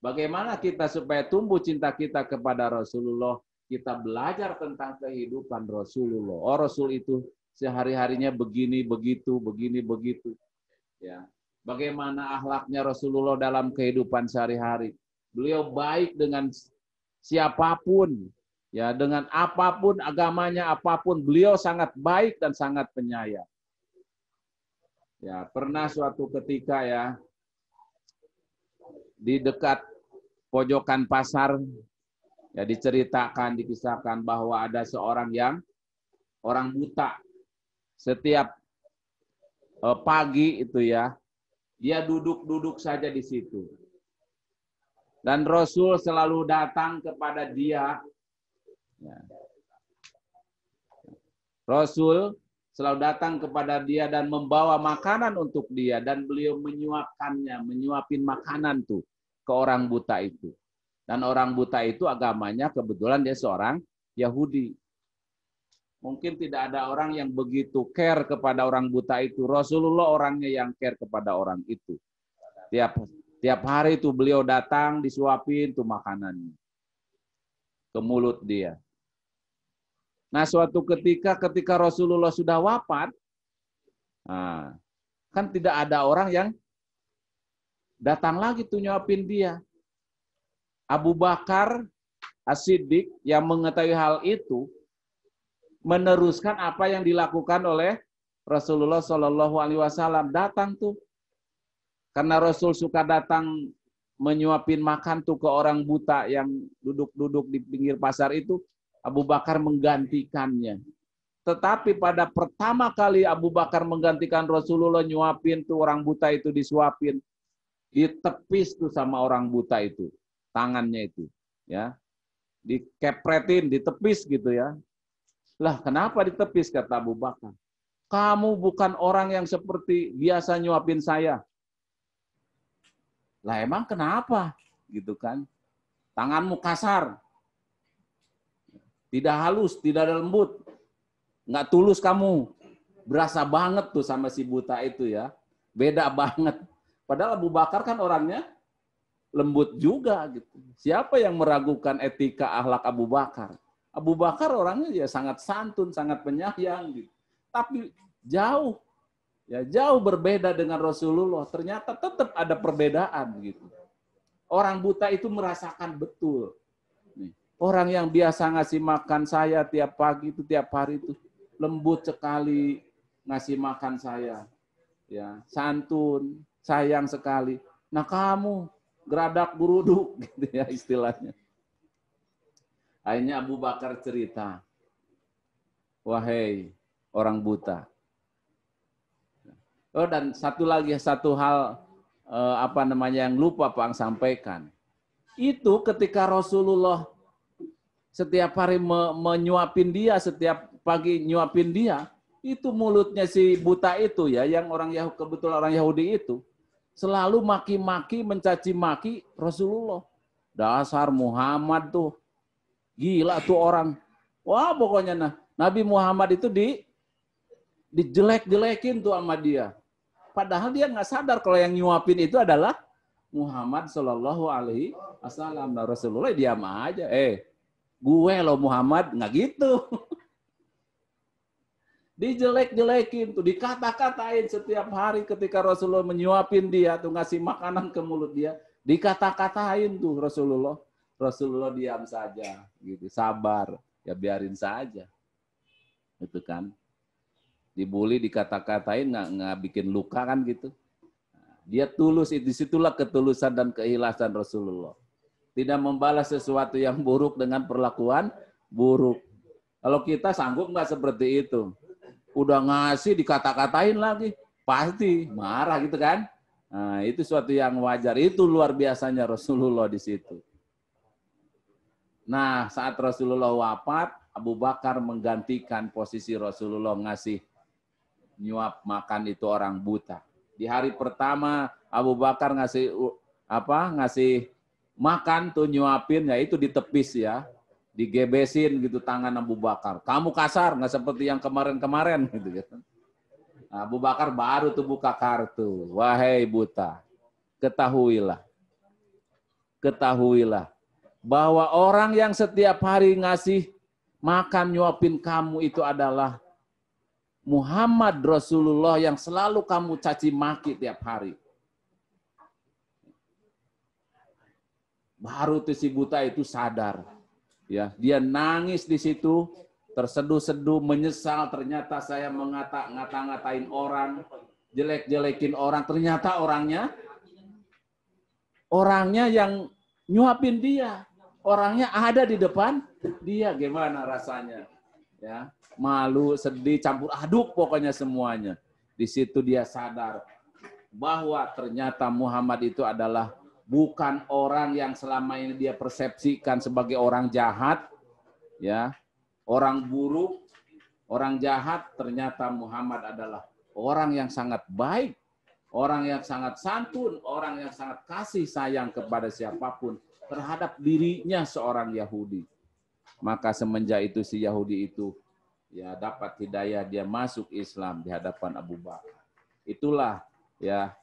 Bagaimana kita supaya tumbuh cinta kita kepada Rasulullah? Kita belajar tentang kehidupan Rasulullah. Oh, Rasul itu sehari-harinya begini, begitu, begini, begitu. Ya. Bagaimana akhlaknya Rasulullah dalam kehidupan sehari-hari? Beliau baik dengan siapapun, ya, dengan apapun agamanya, apapun, beliau sangat baik dan sangat penyayang. Ya, pernah suatu ketika, ya, di dekat pojokan pasar, ya, dikisahkan bahwa ada seorang orang buta. Setiap pagi itu, ya, dia duduk saja di situ. Dan Rasul selalu datang kepada dia. Ya. Rasul selalu datang kepada dia dan membawa makanan untuk dia. Dan beliau menyuapin makanan tuh ke orang buta itu. Dan orang buta itu agamanya kebetulan dia seorang Yahudi. Mungkin tidak ada orang yang begitu care kepada orang buta itu. Rasulullah orangnya yang care kepada orang itu. Tiap hari itu beliau datang, disuapin tuh makanannya ke mulut dia. Nah, suatu ketika Rasulullah sudah wafat, kan tidak ada orang yang datang lagi tuh nyuapin dia. Abu Bakar As-Siddiq yang mengetahui hal itu meneruskan apa yang dilakukan oleh Rasulullah Shallallahu Alaihi Wasallam. Datang tuh, karena Rasul suka datang menyuapin makan tuh ke orang buta yang duduk di pinggir pasar itu. Abu Bakar menggantikannya. Tetapi pada pertama kali Abu Bakar menggantikan Rasulullah nyuapin tuh orang buta itu, disuapin, ditepis tuh sama orang buta itu tangannya itu, ya, dikepretin, ditepis gitu, ya. Lah, kenapa ditepis, kata Abu Bakar? Kamu bukan orang yang seperti biasa nyuapin saya. Lah, emang kenapa? Gitu kan. Tanganmu kasar. Tidak halus, tidak lembut. Nggak tulus kamu. Berasa banget tuh sama si buta itu, ya. Beda banget. Padahal Abu Bakar kan orangnya lembut juga gitu. Siapa yang meragukan etika akhlak Abu Bakar? Abu Bakar orangnya ya sangat santun, sangat penyayang gitu. Tapi jauh berbeda dengan Rasulullah. Ternyata tetap ada perbedaan gitu. Orang buta itu merasakan betul. Nih, orang yang biasa ngasih makan saya tiap pagi itu, tiap hari itu lembut sekali ngasih makan saya. Ya, santun, sayang sekali. Nah, kamu geradak geruduk gitu, ya, istilahnya. Akhirnya Abu Bakar cerita, wahai orang buta. Oh, dan satu hal yang lupa Pak sampaikan. Itu ketika Rasulullah setiap hari menyuapin dia, setiap pagi nyuapin dia, itu mulutnya si buta itu, ya, yang kebetulan orang Yahudi itu, selalu maki-maki, mencaci maki Rasulullah. Dasar Muhammad tuh. Gila tuh orang. Wah, pokoknya Nabi Muhammad itu dijelek-jelekin tuh sama dia. Padahal dia nggak sadar kalau yang nyuapin itu adalah Muhammad Shallallahu Alaihi Wasallam. Nah, Rasulullah diam aja. Gue loh Muhammad, nggak gitu. Dijelek-jelekin tuh, dikata-katain setiap hari ketika Rasulullah menyuapin dia tuh, ngasih makanan ke mulut dia, dikata-katain tuh Rasulullah. Rasulullah diam saja, gitu, sabar, ya biarin saja, itu kan. Dibully, dikata-katain, nggak bikin luka kan gitu. Dia tulus, disitulah ketulusan dan keikhlasan Rasulullah. Tidak membalas sesuatu yang buruk dengan perlakuan buruk. Kalau kita sanggup nggak seperti itu? Udah ngasih dikata-katain lagi, pasti marah gitu kan? Nah, itu suatu yang wajar. Itu luar biasanya Rasulullah di situ. Nah, saat Rasulullah wafat, Abu Bakar menggantikan posisi Rasulullah ngasih nyuap makan itu orang buta. Di hari pertama Abu Bakar ngasih makan tuh nyuapin, ya itu ditepis ya, digebesin gitu tangan Abu Bakar. Kamu kasar, nggak seperti yang kemarin-kemarin gitu kan. Nah, Abu Bakar baru tuh buka kartu. Wahai buta, ketahuilah bahwa orang yang setiap hari ngasih makan nyuapin kamu itu adalah Muhammad Rasulullah yang selalu kamu caci maki tiap hari. Baru tuh si buta itu sadar. Ya, dia nangis di situ, terseduh-seduh, menyesal. Ternyata saya ngata-ngatain orang, jelek-jelekin orang. Ternyata orangnya yang nyuapin dia. Orangnya ada di depan dia. Gimana rasanya? Ya, malu, sedih, campur aduk pokoknya semuanya. Di situ dia sadar bahwa ternyata Muhammad itu adalah bukan orang yang selama ini dia persepsikan sebagai orang jahat, ya, orang buruk, orang jahat. Ternyata Muhammad adalah orang yang sangat baik, orang yang sangat santun, orang yang sangat kasih sayang kepada siapapun, terhadap dirinya seorang Yahudi. Maka semenjak itu si Yahudi itu ya dapat hidayah, dia masuk Islam di hadapan Abu Bakar. Itulah ya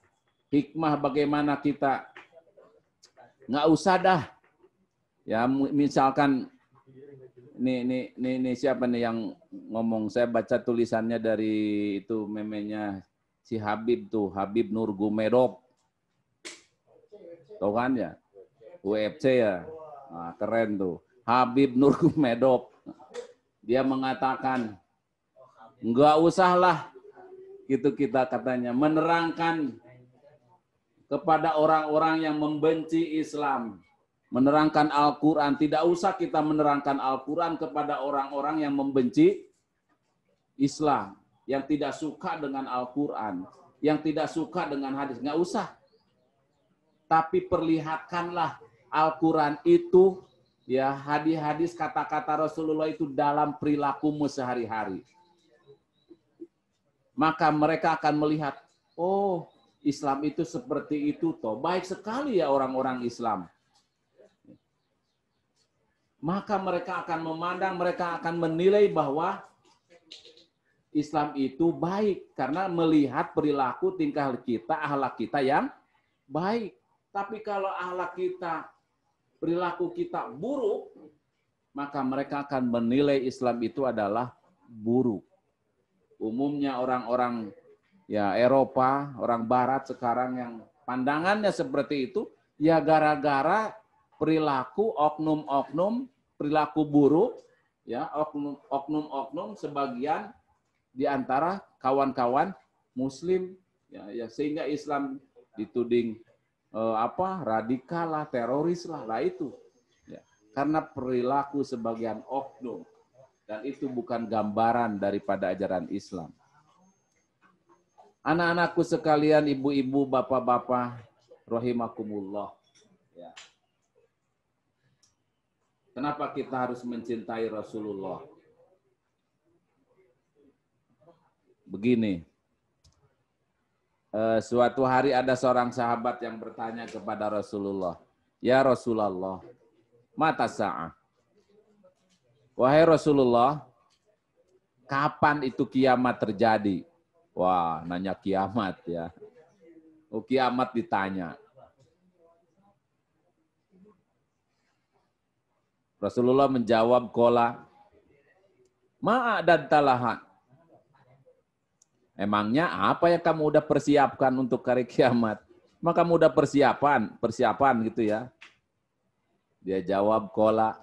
hikmah bagaimana kita nggak usah dah ya, misalkan ini siapa nih yang ngomong, saya baca tulisannya dari itu memenya si Habib tuh, Habib Nurmagomedov, tahu kan ya, UFC ya, nah, keren tuh Habib Nurmagomedov. Dia mengatakan, enggak usahlah gitu kita katanya menerangkan kepada orang-orang yang membenci Islam, menerangkan Al-Quran. Tidak usah kita menerangkan Al-Quran kepada orang-orang yang membenci Islam, yang tidak suka dengan Al-Quran, yang tidak suka dengan hadis. Enggak usah. Tapi perlihatkanlah Al-Quran itu, ya, hadis-hadis kata-kata Rasulullah itu dalam perilakumu sehari-hari. Maka mereka akan melihat, oh, Islam itu seperti itu toh. Baik sekali ya orang-orang Islam. Maka mereka akan memandang, mereka akan menilai bahwa Islam itu baik karena melihat perilaku tingkah kita, akhlak kita yang baik. Tapi kalau akhlak kita, perilaku kita buruk, maka mereka akan menilai Islam itu adalah buruk. Umumnya orang-orang ya Eropa, orang Barat sekarang yang pandangannya seperti itu, ya gara-gara perilaku oknum-oknum, perilaku buruk, ya oknum-oknum sebagian di antara kawan-kawan Muslim, ya sehingga Islam dituding radikal lah, teroris lah itu ya, karena perilaku sebagian oknum, dan itu bukan gambaran daripada ajaran Islam. Anak-anakku sekalian, ibu-ibu, bapak-bapak, rahimakumullah. Ya. Kenapa kita harus mencintai Rasulullah? Begini. Suatu hari ada seorang sahabat yang bertanya kepada Rasulullah, ya Rasulullah, mata sa'ah? Wahai Rasulullah, kapan itu kiamat terjadi? Wah, nanya kiamat ya. Oh, kiamat ditanya. Rasulullah menjawab, qala ma'adantalaha. Emangnya apa yang kamu udah persiapkan untuk hari kiamat? Maka kamu udah persiapan gitu ya. Dia jawab, qala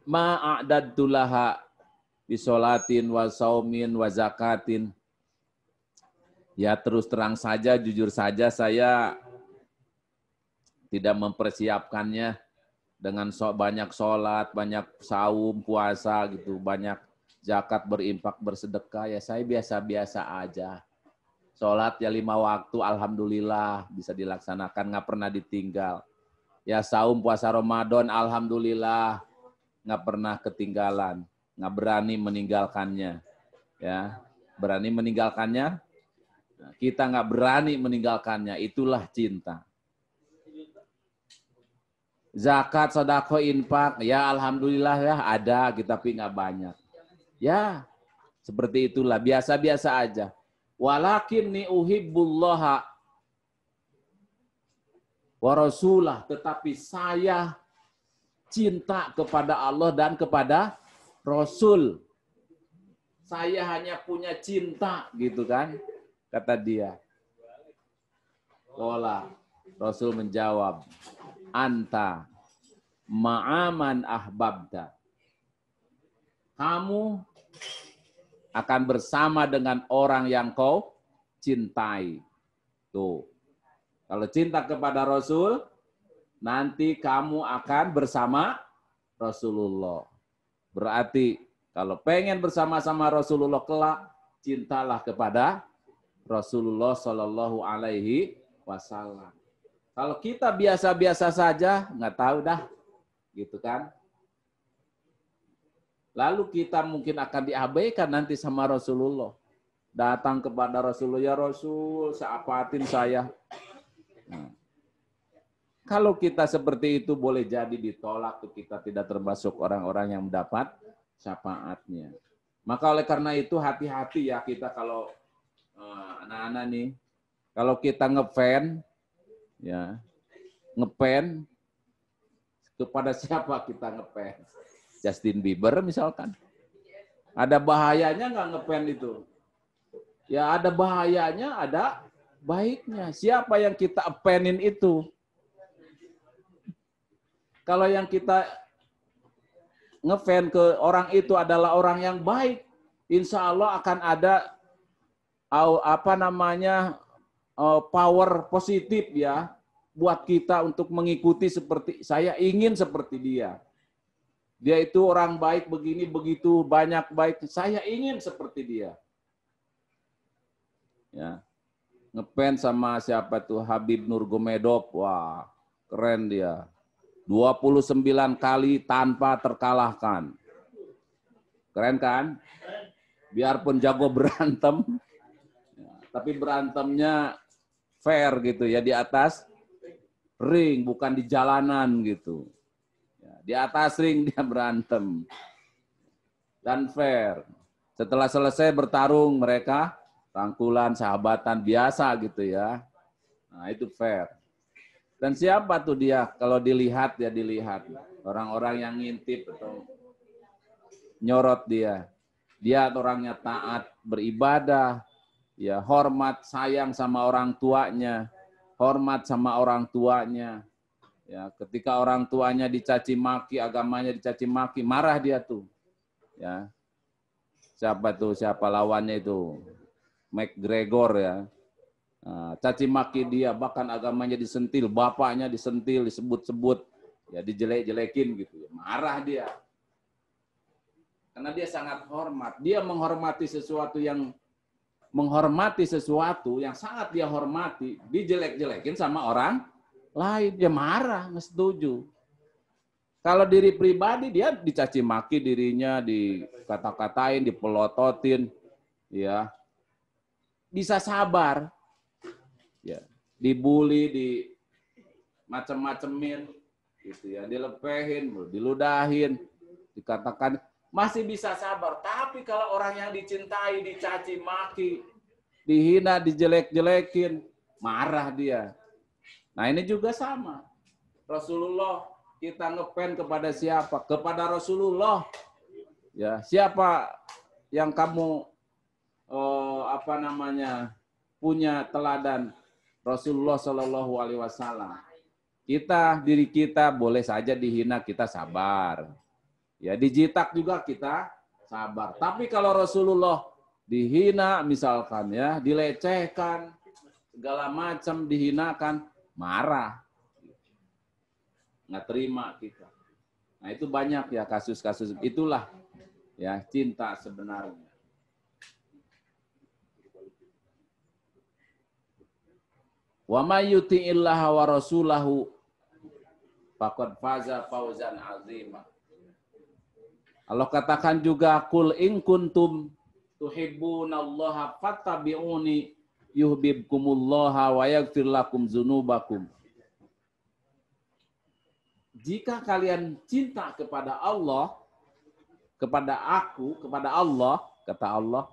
ma'adantulaha bisolatin wa saumin wa zakatin. Ya terus terang saja, jujur saja saya tidak mempersiapkannya dengan banyak sholat, banyak saum, puasa gitu, banyak zakat, berinfak, bersedekah. Ya saya biasa-biasa aja. Sholat ya 5 waktu, alhamdulillah bisa dilaksanakan, nggak pernah ditinggal. Ya saum puasa Ramadan, alhamdulillah nggak pernah ketinggalan, nggak berani meninggalkannya. Ya berani meninggalkannya. Kita nggak berani meninggalkannya, itulah cinta. Zakat, sedekah, infak, ya alhamdulillah ya ada, tapi nggak banyak. Ya seperti itulah, biasa-biasa aja. Walakinni uhibbullaha wa rasulah, tetapi saya cinta kepada Allah dan kepada Rasul. Saya hanya punya cinta gitu kan, kata dia. Qala, Rasul menjawab, anta ma'aman ahbabda. Kamu akan bersama dengan orang yang kau cintai. Tuh. Kalau cinta kepada Rasul, nanti kamu akan bersama Rasulullah. Berarti kalau pengen bersama-sama Rasulullah kelak, cintalah kepada Rasulullah Shallallahu Alaihi Wasallam. Kalau kita biasa-biasa saja, nggak tahu dah, gitu kan? Lalu kita mungkin akan diabaikan nanti sama Rasulullah. Datang kepada Rasulullah, ya Rasul, seapatin saya. Nah, kalau kita seperti itu boleh jadi ditolak, tuh kita tidak termasuk orang-orang yang mendapat syafaatnya. Maka oleh karena itu hati-hati ya kita kalau anak-anak nih, kalau kita ngefan, ya ngefan kepada siapa kita ngefan? Justin Bieber misalkan. Ada bahayanya nggak ngefan itu? Ya ada bahayanya, ada baiknya. Siapa yang kita fanin itu? Kalau yang kita ngefan ke orang itu adalah orang yang baik, insya Allah akan ada power positif ya buat kita untuk mengikuti seperti saya ingin seperti dia. Dia itu orang baik begini begitu banyak baik, saya ingin seperti dia. Ya. Ngefans sama siapa tuh Habib Nurmagomedov, wah keren dia. 29 kali tanpa terkalahkan. Keren kan? Biarpun jago berantem, ya, tapi berantemnya fair gitu ya, di atas ring, bukan di jalanan gitu. Ya, di atas ring dia berantem. Dan fair. Setelah selesai bertarung mereka rangkulan, sahabatan biasa gitu ya. Nah itu fair. Dan siapa tuh dia? Kalau dilihat ya dilihat. Orang-orang yang ngintip atau nyorot dia. Dia orangnya taat, beribadah, ya hormat, sayang sama orang tuanya, hormat sama orang tuanya. Ya, ketika orang tuanya dicaci maki, agamanya dicaci maki, marah dia tuh. Ya. Siapa tuh? Siapa lawannya itu? McGregor ya. Nah, caci maki dia, bahkan agamanya disentil, bapaknya disentil, disebut-sebut, ya dijelek-jelekin gitu. Marah dia. Karena dia sangat hormat. Dia menghormati sesuatu yang sangat dia hormati, dijelek-jelekin sama orang lain, dia marah, nggak setuju. Kalau diri pribadi dia dicaci maki dirinya, dikata-katain, dipelototin, ya bisa sabar. Ya, dibully, di macem-macemin, gitu ya, dilepehin, diludahin, dikatakan masih bisa sabar. Tapi kalau orang yang dicintai, dicaci maki, dihina, dijelek-jelekin, marah dia. Nah ini juga sama. Rasulullah, kita ngefan kepada siapa? Kepada Rasulullah. Ya, siapa yang kamu punya teladan? Rasulullah Shallallahu Alaihi Wasallam. Diri kita boleh saja dihina, kita sabar. Ya dijitak juga kita sabar. Tapi kalau Rasulullah dihina misalkan ya, dilecehkan, segala macam dihinakan, marah. Nggak terima kita. Nah itu banyak ya kasus-kasus, itulah ya cinta sebenarnya. Wa may yuti'illaha wa rasulahu faqad faza fawzan azima. Allah katakan juga qul in kuntum tuhibbunallaha fattabi'uni yuhibbukumullah wa yaghfir lakum dzunubakum. Jika kalian cinta kepada Allah, kepada aku, kepada Allah, kata Allah,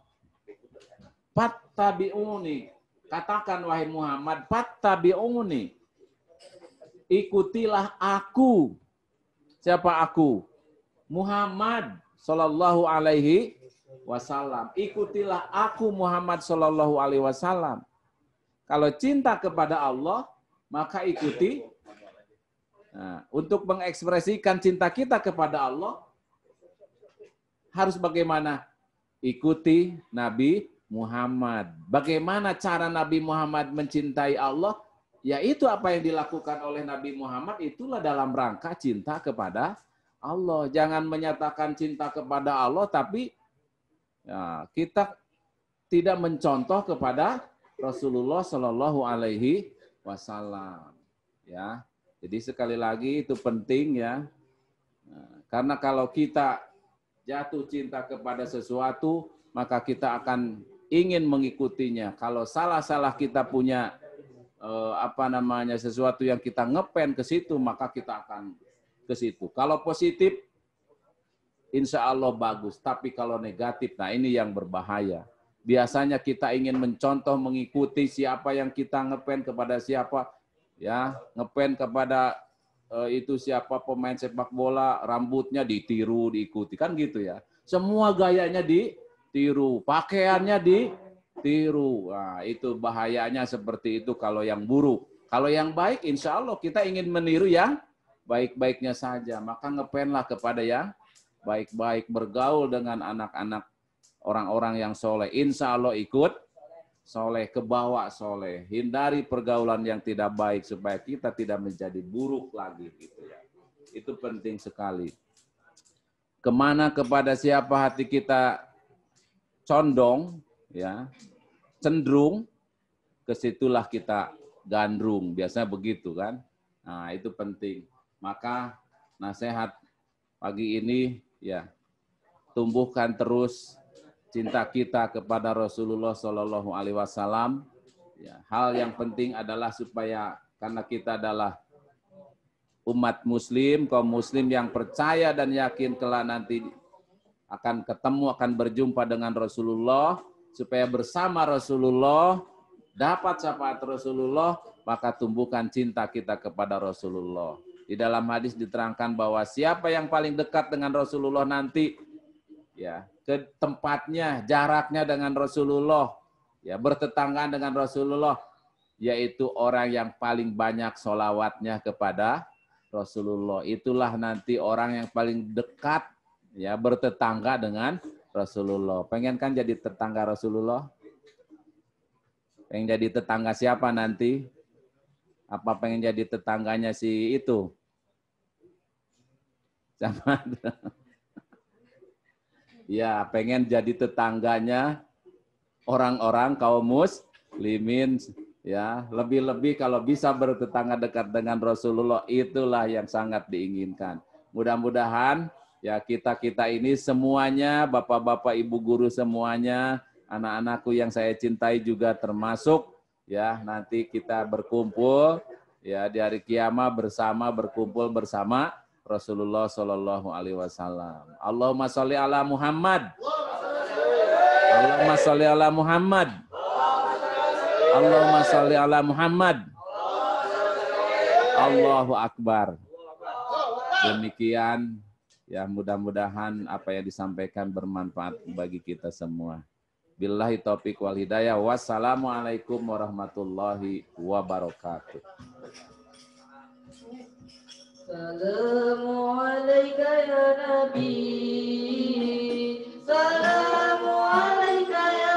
fattabi'uni, katakan wahai Muhammad, fattabi'uni, ikutilah aku. Siapa aku? Muhammad sallallahu alaihi wasallam. Ikutilah aku Muhammad sallallahu alaihi wasallam. Kalau cinta kepada Allah, maka ikuti. Nah, untuk mengekspresikan cinta kita kepada Allah, harus bagaimana? Ikuti Nabi Muhammad. Bagaimana cara Nabi Muhammad mencintai Allah? Yaitu apa yang dilakukan oleh Nabi Muhammad, itulah dalam rangka cinta kepada Allah. Jangan menyatakan cinta kepada Allah, tapi ya, kita tidak mencontoh kepada Rasulullah Shallallahu Alaihi Wasallam. Ya, jadi sekali lagi itu penting ya, karena kalau kita jatuh cinta kepada sesuatu, maka kita akan ingin mengikutinya. Kalau salah-salah kita punya sesuatu yang kita ngepen ke situ, maka kita akan ke situ. Kalau positif, insya Allah bagus. Tapi kalau negatif, nah ini yang berbahaya. Biasanya kita ingin mencontoh, mengikuti siapa yang kita ngepen kepada siapa, ya ngepen kepada itu siapa pemain sepak bola, rambutnya ditiru, diikuti, kan gitu ya. Semua gayanya ditiru, pakaiannya ditiru. Nah, itu bahayanya seperti itu kalau yang buruk. Kalau yang baik, insya Allah kita ingin meniru yang baik-baiknya saja, maka ngepenlah kepada yang baik-baik, bergaul dengan anak-anak orang-orang yang soleh. Insya Allah ikut soleh, kebawa soleh. Hindari pergaulan yang tidak baik supaya kita tidak menjadi buruk lagi. Gitu ya. Itu penting sekali. Kemana kepada siapa hati kita condong, ya, cenderung, kesitulah kita gandrung. Biasanya begitu kan. Nah itu penting. Maka nasihat pagi ini ya, tumbuhkan terus cinta kita kepada Rasulullah Shallallahu Alaihi Wasallam. Ya, hal yang penting adalah supaya karena kita adalah umat Muslim, kaum Muslim yang percaya dan yakin kelak nanti akan ketemu, akan berjumpa dengan Rasulullah, supaya bersama Rasulullah dapat syafaat Rasulullah, maka tumbuhkan cinta kita kepada Rasulullah. Di dalam hadis diterangkan bahwa siapa yang paling dekat dengan Rasulullah nanti, ya, ke tempatnya, jaraknya dengan Rasulullah, ya, bertetanggaan dengan Rasulullah, yaitu orang yang paling banyak sholawatnya kepada Rasulullah. Itulah nanti orang yang paling dekat, ya, bertetangga dengan Rasulullah. Pengen kan jadi tetangga Rasulullah? Pengen jadi tetangga siapa nanti? Apa pengen jadi tetangganya si itu? Sama. Ya, pengen jadi tetangganya orang-orang kaum muslimin, ya. Lebih-lebih kalau bisa bertetangga dekat dengan Rasulullah, itulah yang sangat diinginkan. Mudah-mudahan ya kita ini semuanya, bapak-bapak, ibu guru semuanya, anak-anakku yang saya cintai juga termasuk, ya, nanti kita berkumpul ya di hari kiamat bersama, berkumpul bersama Rasulullah Shallallahu Alaihi Wasallam. Allahumma sholli ala Muhammad. Allahumma sholli ala Muhammad. Allahumma sholli ala Muhammad. Allahu Akbar. Demikian ya, mudah-mudahan apa yang disampaikan bermanfaat bagi kita semua. Billahi taufiq wal hidayah. Wassalamualaikum warahmatullahi wabarakatuh. Salamu alaika ya Nabi, salamu alaika ya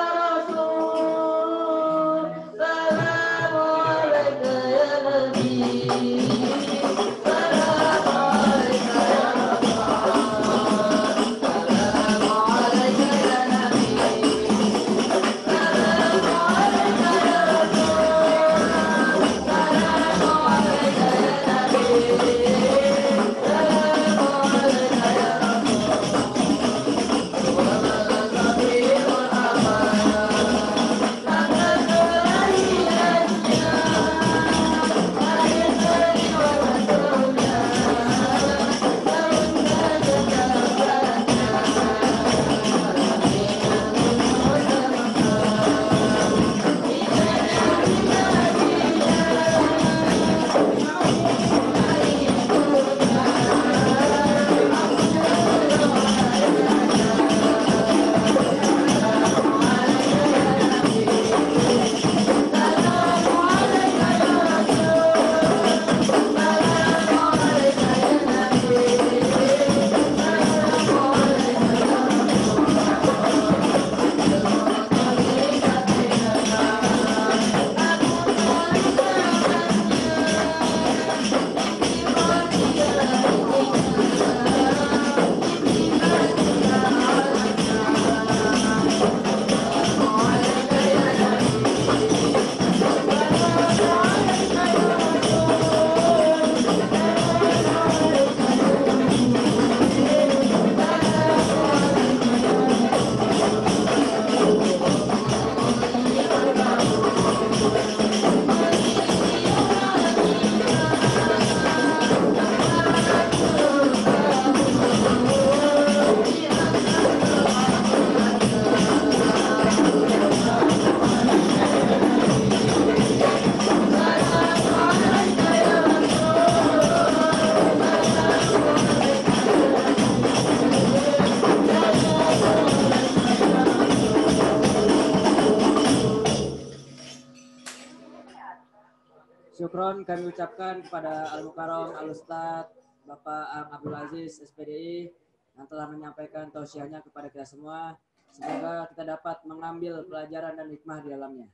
syukron kami ucapkan kepada Al-Mukarram Al-Ustadz Bapak Ang Abdul Aziz SPDI yang telah menyampaikan tausiahnya kepada kita semua. Semoga kita dapat mengambil pelajaran dan hikmah di dalamnya.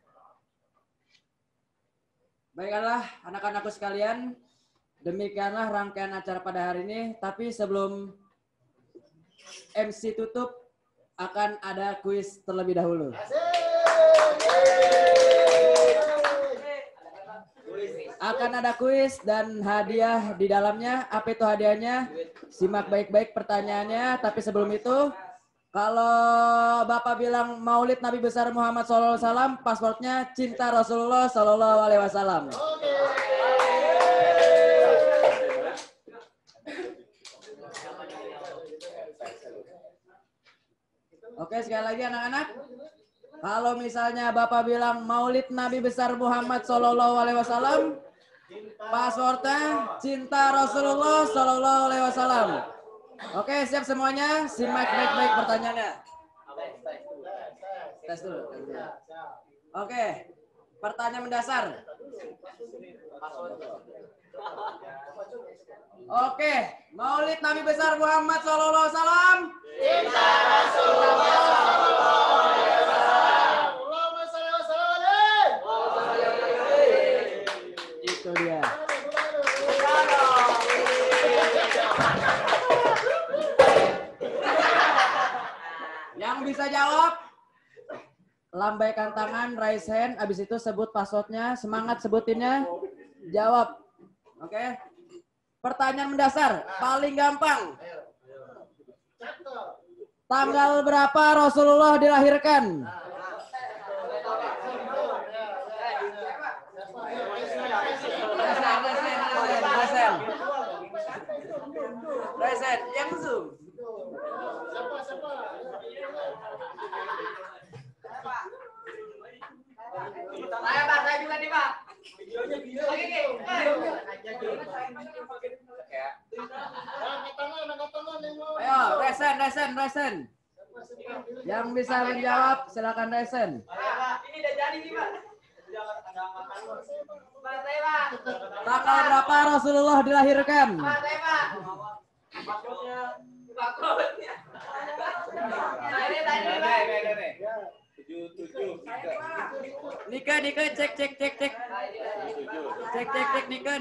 Baiklah anak-anakku sekalian, demikianlah rangkaian acara pada hari ini. Tapi sebelum MC tutup, akan ada kuis terlebih dahulu. Akan ada kuis dan hadiah di dalamnya. Apa itu hadiahnya? Simak baik-baik pertanyaannya. Tapi sebelum itu, kalau Bapak bilang Maulid Nabi besar Muhammad SAW, pasportnya cinta Rasulullah SAW. Oke, sekali lagi anak-anak. Kalau misalnya Bapak bilang Maulid Nabi besar Muhammad SAW, pasportnya cinta Rasulullah SAW. Oke, siap semuanya. Simak baik-baik pertanyaannya. Tes dulu. Oke, pertanyaan mendasar. Oke, Maulid Nabi besar Muhammad SAW. Cinta Rasulullah sallallahu alaihi wasallam. Allahumma shalli wa sallim. Itu dia. Yang bisa jawab, lambaikan tangan, raise hand, abis itu sebut passwordnya, semangat sebutinnya, jawab. Oke. Pertanyaan mendasar, paling gampang. Tanggal berapa Rasulullah dilahirkan? Resen, yang zoom. Saya juga nih, Pak. Ayo, resen. Yang bisa menjawab, silakan resen. Ini udah jadi nih, Pak. Tanggal berapa Rasulullah dilahirkan? Nika, cek. Cek, Nika.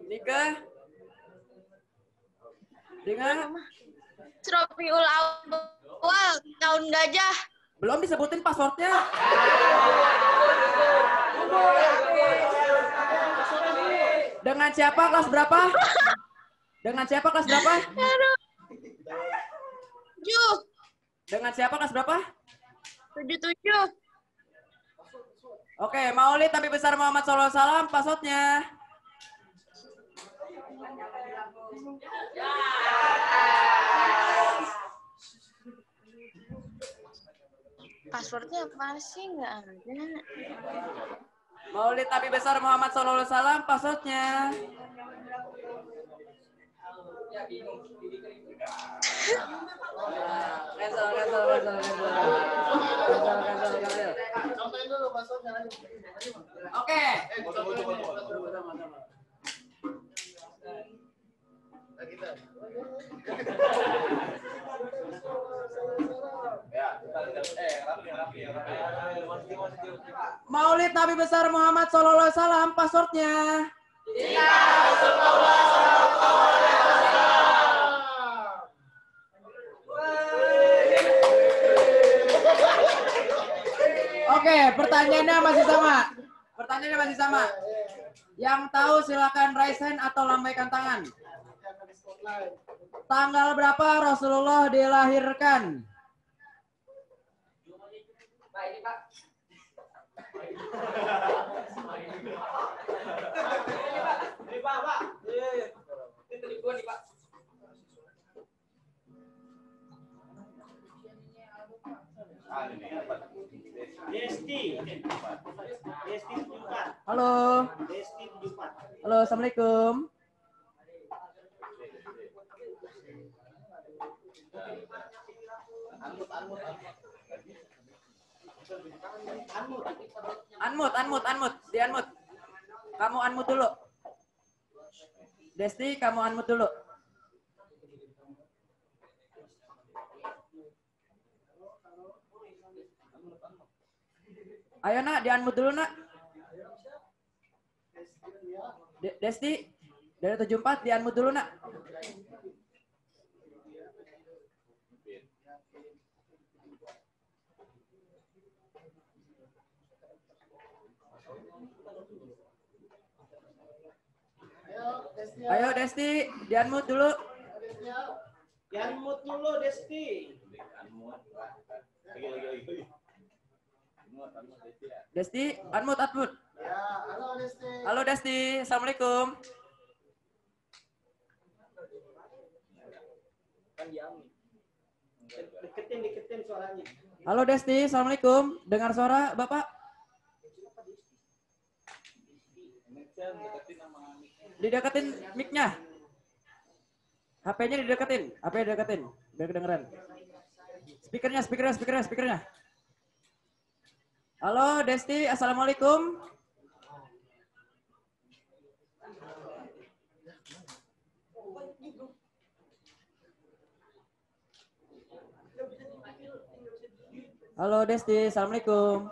Nika? Dengan Srofiul Awal tahun gajah. belum disebutin passwordnya. Dengan siapa kelas berapa? Dengan siapa kelas berapa? 7. Dengan siapa kelas berapa? 77. Oke, Maulid Nabi besar Muhammad SAW, passwordnya. Passwordnya apa sih? Nggak ada. Maulid Nabi besar Muhammad SAW, passwordnya. Cancel. Oke. Maulid Nabi besar Muhammad SAW, passwordnya. Oke, pertanyaannya masih sama. Yang tahu silakan raise hand atau lambaikan tangan. Tanggal berapa Rasulullah dilahirkan? Halo. Halo, assalamualaikum. Unmute. Di unmute. Kamu unmute dulu. Desti, kamu unmute dulu. Ayo nak, di unmute dulu nak. Desti, dari 74 di unmute dulu nak. Ayo Desti, di unmute dulu. Di unmute dulu Desti. Desti, unmute. Ya, halo Desti. Halo Desti, assalamualaikum. Deketin suaranya. Halo Desti, assalamualaikum. Dengar suara Bapak? Dideketin mic-nya. HP-nya dideketin. Biar kedengeran. Speakernya. Halo Desti, assalamualaikum. Halo Desti, assalamualaikum.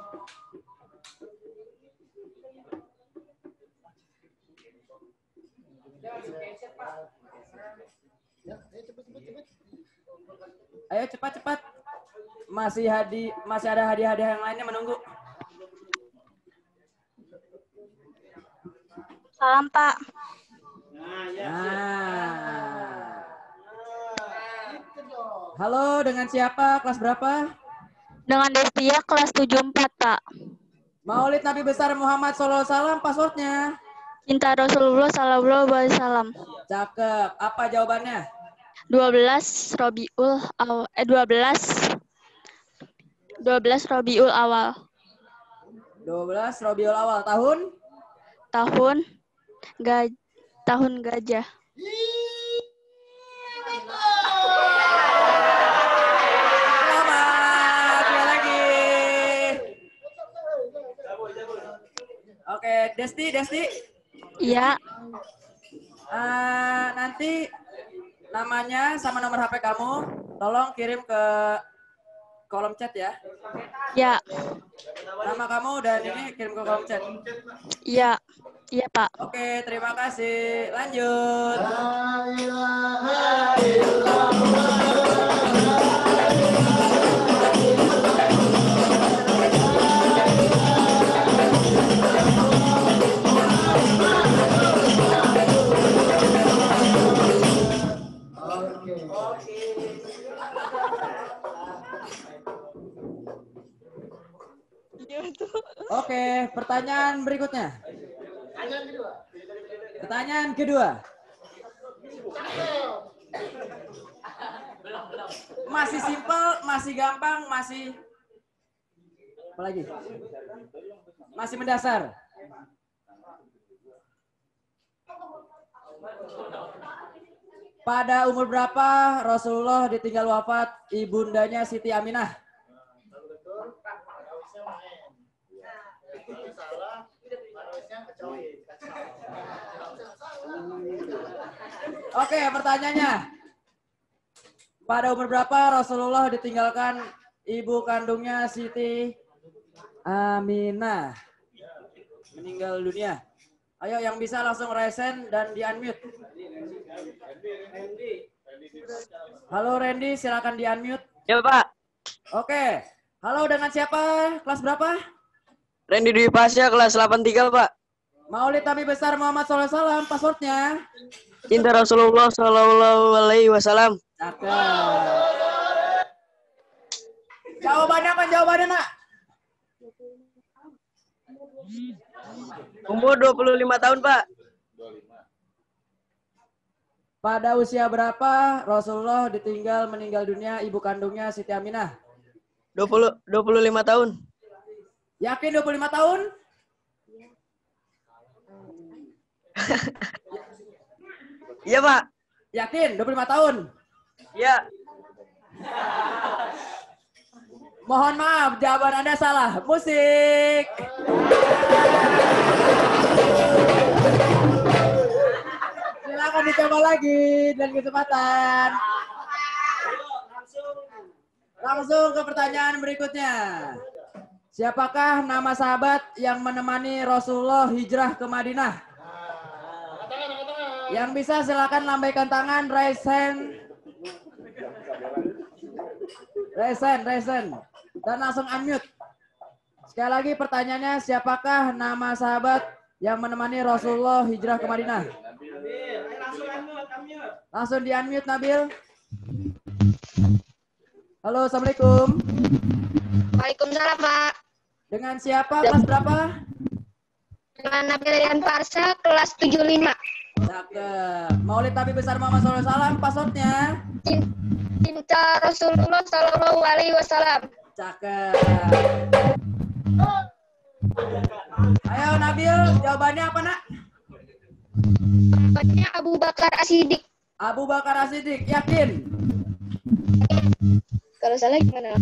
Ayo cepat. Masih ada hadiah-hadiah yang lainnya menunggu. Salam, Pak. Halo, dengan siapa? Kelas berapa? Dengan Destia kelas 74, Pak. Maulid Nabi besar Muhammad SAW, passwordnya. Cinta Rasulullah sallallahu alaihi wasallam. Cakep. Apa jawabannya? 12 Rabiul Awal. 12 Rabiul Awal tahun? Tahun gajah. Selamat. Sekali lagi. Oke, Desti. Iya. Nanti namanya sama nomor HP kamu, tolong kirim ke kolom chat ya. Ya. Nama kamu dan ini kirim ke kolom chat. Iya. Iya, Pak. Oke, terima kasih. Lanjut. La ilaha illallah. Oke, pertanyaan berikutnya. Pertanyaan kedua. Masih simpel, masih gampang, masih apa lagi? Masih mendasar. Pada umur berapa Rasulullah ditinggal wafat ibundanya Siti Aminah? Oke, pertanyaannya. Pada umur berapa Rasulullah ditinggalkan ibu kandungnya Siti Aminah? Meninggal dunia. Ayo yang bisa langsung raise dan di-unmute. Halo Randy, silakan di-unmute. Ya, Pak. Oke. Halo, dengan siapa? Kelas berapa? Randy Dwi Pasya, kelas 83, Pak. Maulid Nabi besar Muhammad SAW, passwordnya. Cinta Rasulullah Sallallahu Alaihi Wasallam. Cakep. Jawabannya apa? Jawabannya, Nak? Umur 25 tahun, Pak. Pada usia berapa Rasulullah meninggal dunia ibu kandungnya Siti Aminah? 25 tahun. Yakin 25 tahun? Iya, Pak. Yakin 25 tahun? Iya. Mohon maaf, jawaban Anda salah. Musik. Silakan dicoba lagi dan kesempatan. Langsung ke pertanyaan berikutnya. Siapakah nama sahabat yang menemani Rasulullah hijrah ke Madinah? Yang bisa silakan lambaikan tangan, raise hand. Raise hand. Dan langsung unmute. Sekali lagi pertanyaannya, siapakah nama sahabat yang menemani Rasulullah hijrah ke Madinah? Langsung di unmute Nabil. Halo, Assalamualaikum. Waalaikumsalam, Pak. Dengan siapa? Kelas berapa? Dengan Nabil Rian Farsa, kelas 75. Cakep. Maulid Nabi besar Muhammad SAW, passwordnya? Cinta Rasulullah Sallallahu Alaihi Wasallam. Cakep. Ayo Nabil, jawabannya apa nak? Jawabannya Abu Bakar As-Siddiq. Abu Bakar As-Siddiq, yakin? Kalau salah gimana?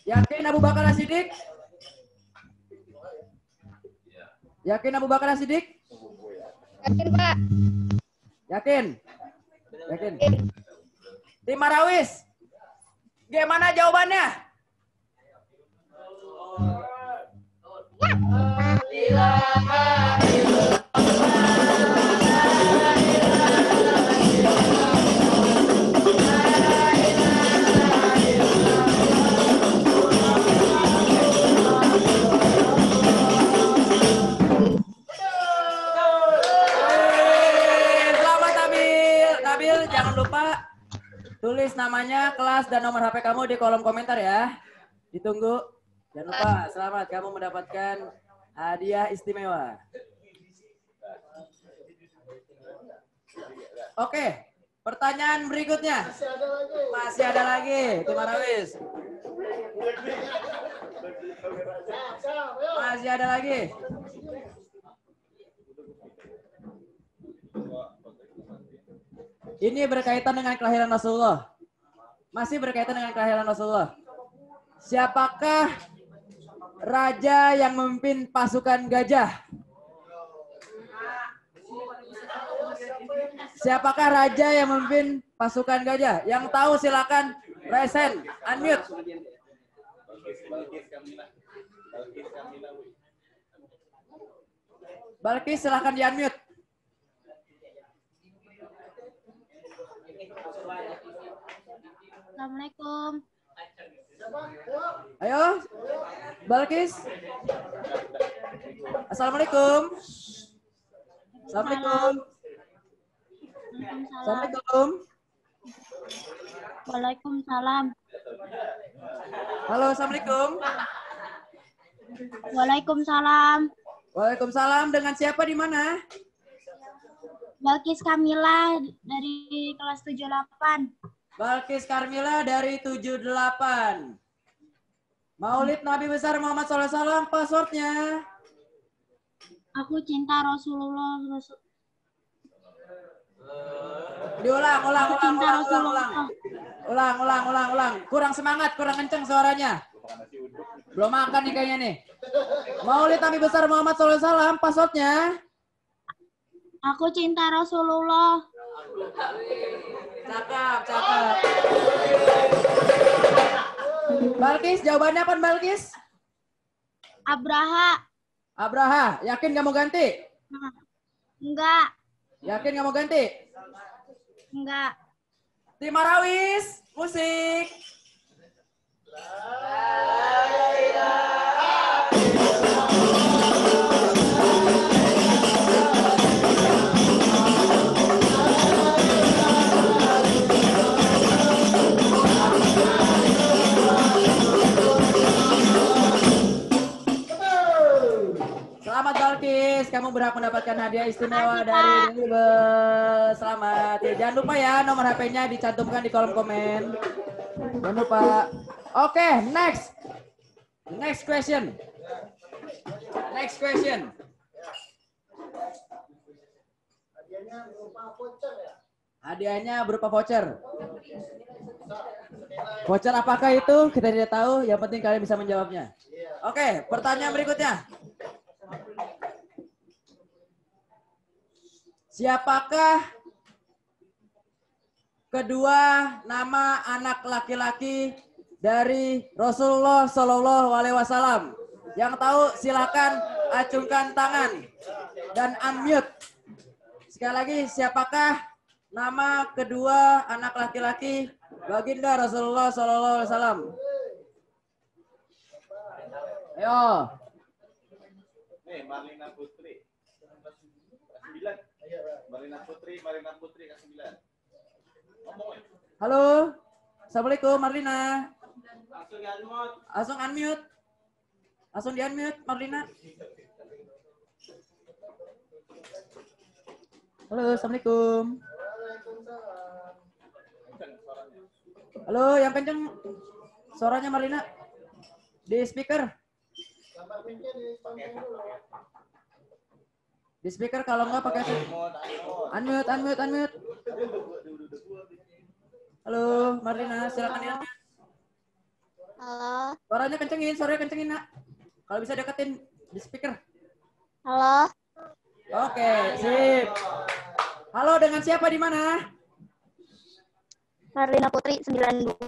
Yakin Abu Bakar As-Siddiq? Yakin Abu Bakar As-Siddiq? Yakin, Pak. Yakin? Yakin. Tim Marawis, gimana jawabannya? Selamat Nabil. Nabil, jangan lupa tulis namanya, kelas, dan nomor HP kamu di kolom komentar ya. Ditunggu. Jangan lupa, selamat kamu mendapatkan hadiah istimewa. Oke, pertanyaan berikutnya. Masih ada lagi, Tim Marawis. Masih ada lagi. Ini berkaitan dengan kelahiran Rasulullah. Masih berkaitan dengan kelahiran Rasulullah. Siapakah raja yang memimpin pasukan gajah? Siapakah raja yang memimpin pasukan gajah? Yang tahu silakan raise hand, unmute. Balkis silakan di unmute. Assalamualaikum. Ayo, Balkis. Assalamualaikum. Assalamualaikum. Assalamualaikum. Waalaikumsalam. Halo, Assalamualaikum. Waalaikumsalam. Waalaikumsalam. Dengan siapa di mana? Balkis Kamila dari kelas 78. Balkis Karmila dari 78. Maulid Nabi besar Muhammad SAW, passwordnya? Aku cinta Rasulullah. Diulang. Ulang. Kurang semangat, kurang kenceng suaranya. Belum makan nih kayaknya nih. Maulid Nabi besar Muhammad SAW, passwordnya? Aku cinta Rasulullah. Cakep. Balkis, jawabannya apa Balkis? Abraha, yakin gak mau ganti? Enggak. Yakin gak mau ganti? Enggak. Tim Marawis, musik. Selamat Balkis, kamu berhak mendapatkan hadiah istimewa dari Rebel. Selamat. Ya, jangan lupa ya nomor HP-nya dicantumkan di kolom komen. Jangan lupa. Oke, next. Next question. Hadiahnya berupa voucher. Voucher apakah itu? Kita tidak tahu. Yang penting kalian bisa menjawabnya. Oke, pertanyaan berikutnya. Siapakah kedua nama anak laki-laki dari Rasulullah Shallallahu Alaihi Wasallam? Yang tahu silakan acungkan tangan dan unmute. Sekali lagi, siapakah nama kedua anak laki-laki baginda Rasulullah Shallallahu Alaihi Wasallam? Ayo. Nih, Marlina Putri. Kelas 9. Marlina Putri kelas 9. Ngomong. Halo. Assalamualaikum Marlina. Langsung di-unmute. Langsung unmute. Langsung di-unmute Marlina. Halo, Assalamualaikum. Halo, yang kenceng suaranya Marlina. Di speaker. Di speaker kalau enggak pakai unmute. Halo, Marlina, silakan ya. Halo. Suaranya kencengin, Nak. Kalau bisa deketin di speaker. Halo. Oke, sip. Halo, dengan siapa di mana? Marlina Putri 92.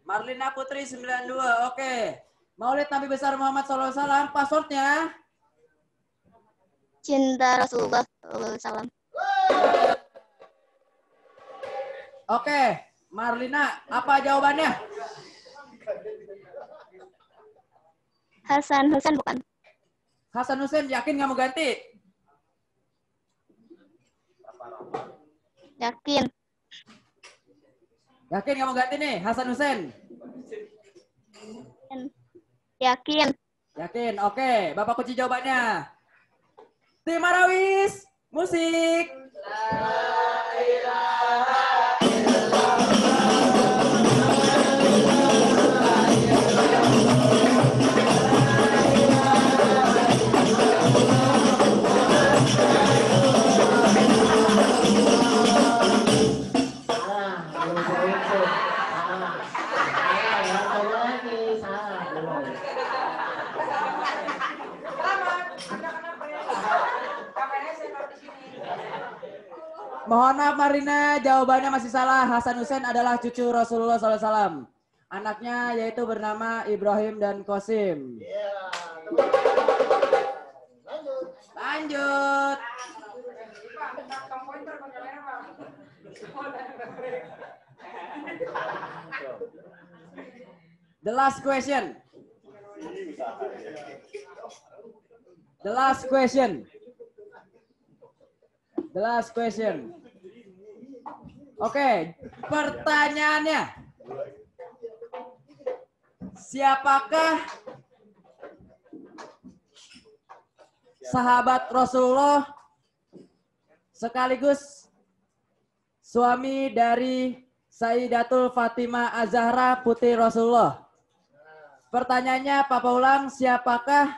Marlina Putri 92. Oke. Maulid Nabi besar Muhammad SAW, passwordnya? Cinta Rasulullah SAW. Oke, Marlina, apa jawabannya? Hasan Husain bukan? Hasan Husain, yakin nggak mau ganti? Yakin. Yakin nggak mau ganti nih, Hasan Husain? Yakin. Yakin, oke. Bapak kunci jawabannya. Tim Marawis, musik. Mohon maaf Marina, jawabannya masih salah. Hasan Husain adalah cucu Rasulullah SAW. Anaknya yaitu bernama Ibrahim dan Qasim. Lanjut. The last question. The last question. The last question. Oke, pertanyaannya. Siapakah sahabat Rasulullah sekaligus suami dari Sayyidatul Fatimah Az-Zahra putri Rasulullah? Pertanyaannya, Papa ulang, siapakah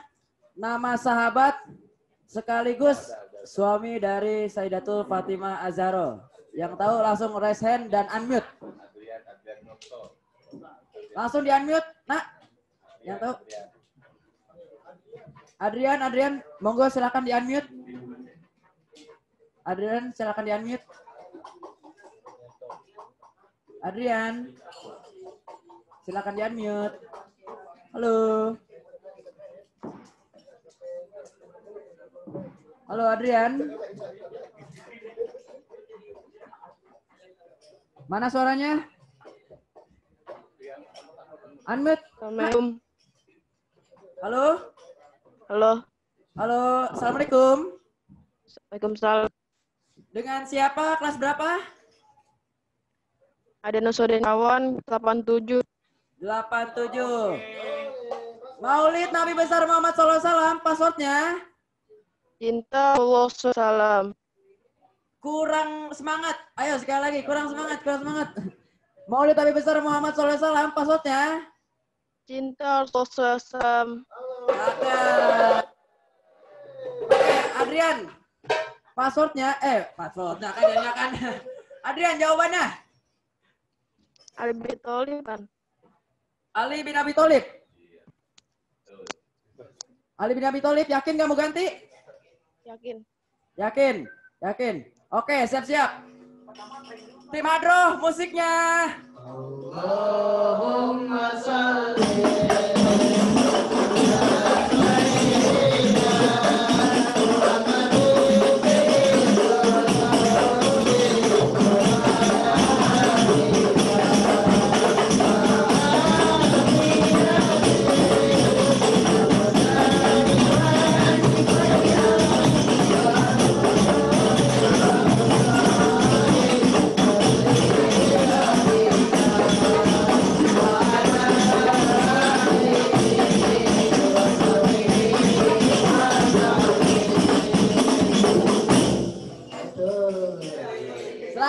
nama sahabat sekaligus suami dari Sayyidatul Fatimah Az-Zahra? Yang tahu langsung raise hand dan unmute. Langsung di unmute, nak. Yang tahu. Adrian, monggo silakan di unmute. Adrian, silakan di unmute. Adrian, silakan di unmute. Halo. Halo Adrian. Mana suaranya? Unmute. Assalamualaikum. Halo. Halo. Halo. Assalamualaikum. Waalaikumsalam. Dengan siapa? Kelas berapa? Ada Nusudin Kawan 87. 87. Maulid Nabi besar Muhammad SAW, passwordnya? Cinta Allah SAW. Kurang semangat. Ayo sekali lagi, kurang semangat. Maulid Nabi besar Muhammad SAW, passwordnya? Cinta Allah SAW. Oke, Adrian. Passwordnya kan. Adrian, jawabannya? Ali bin Thalib kan? Ali bin Abi Thalib. Ali bin Abi Thalib, yakin kamu ganti? Yakin. Yakin, yakin. Oke, siap-siap. Tim Hadroh, musiknya. Allahumma salli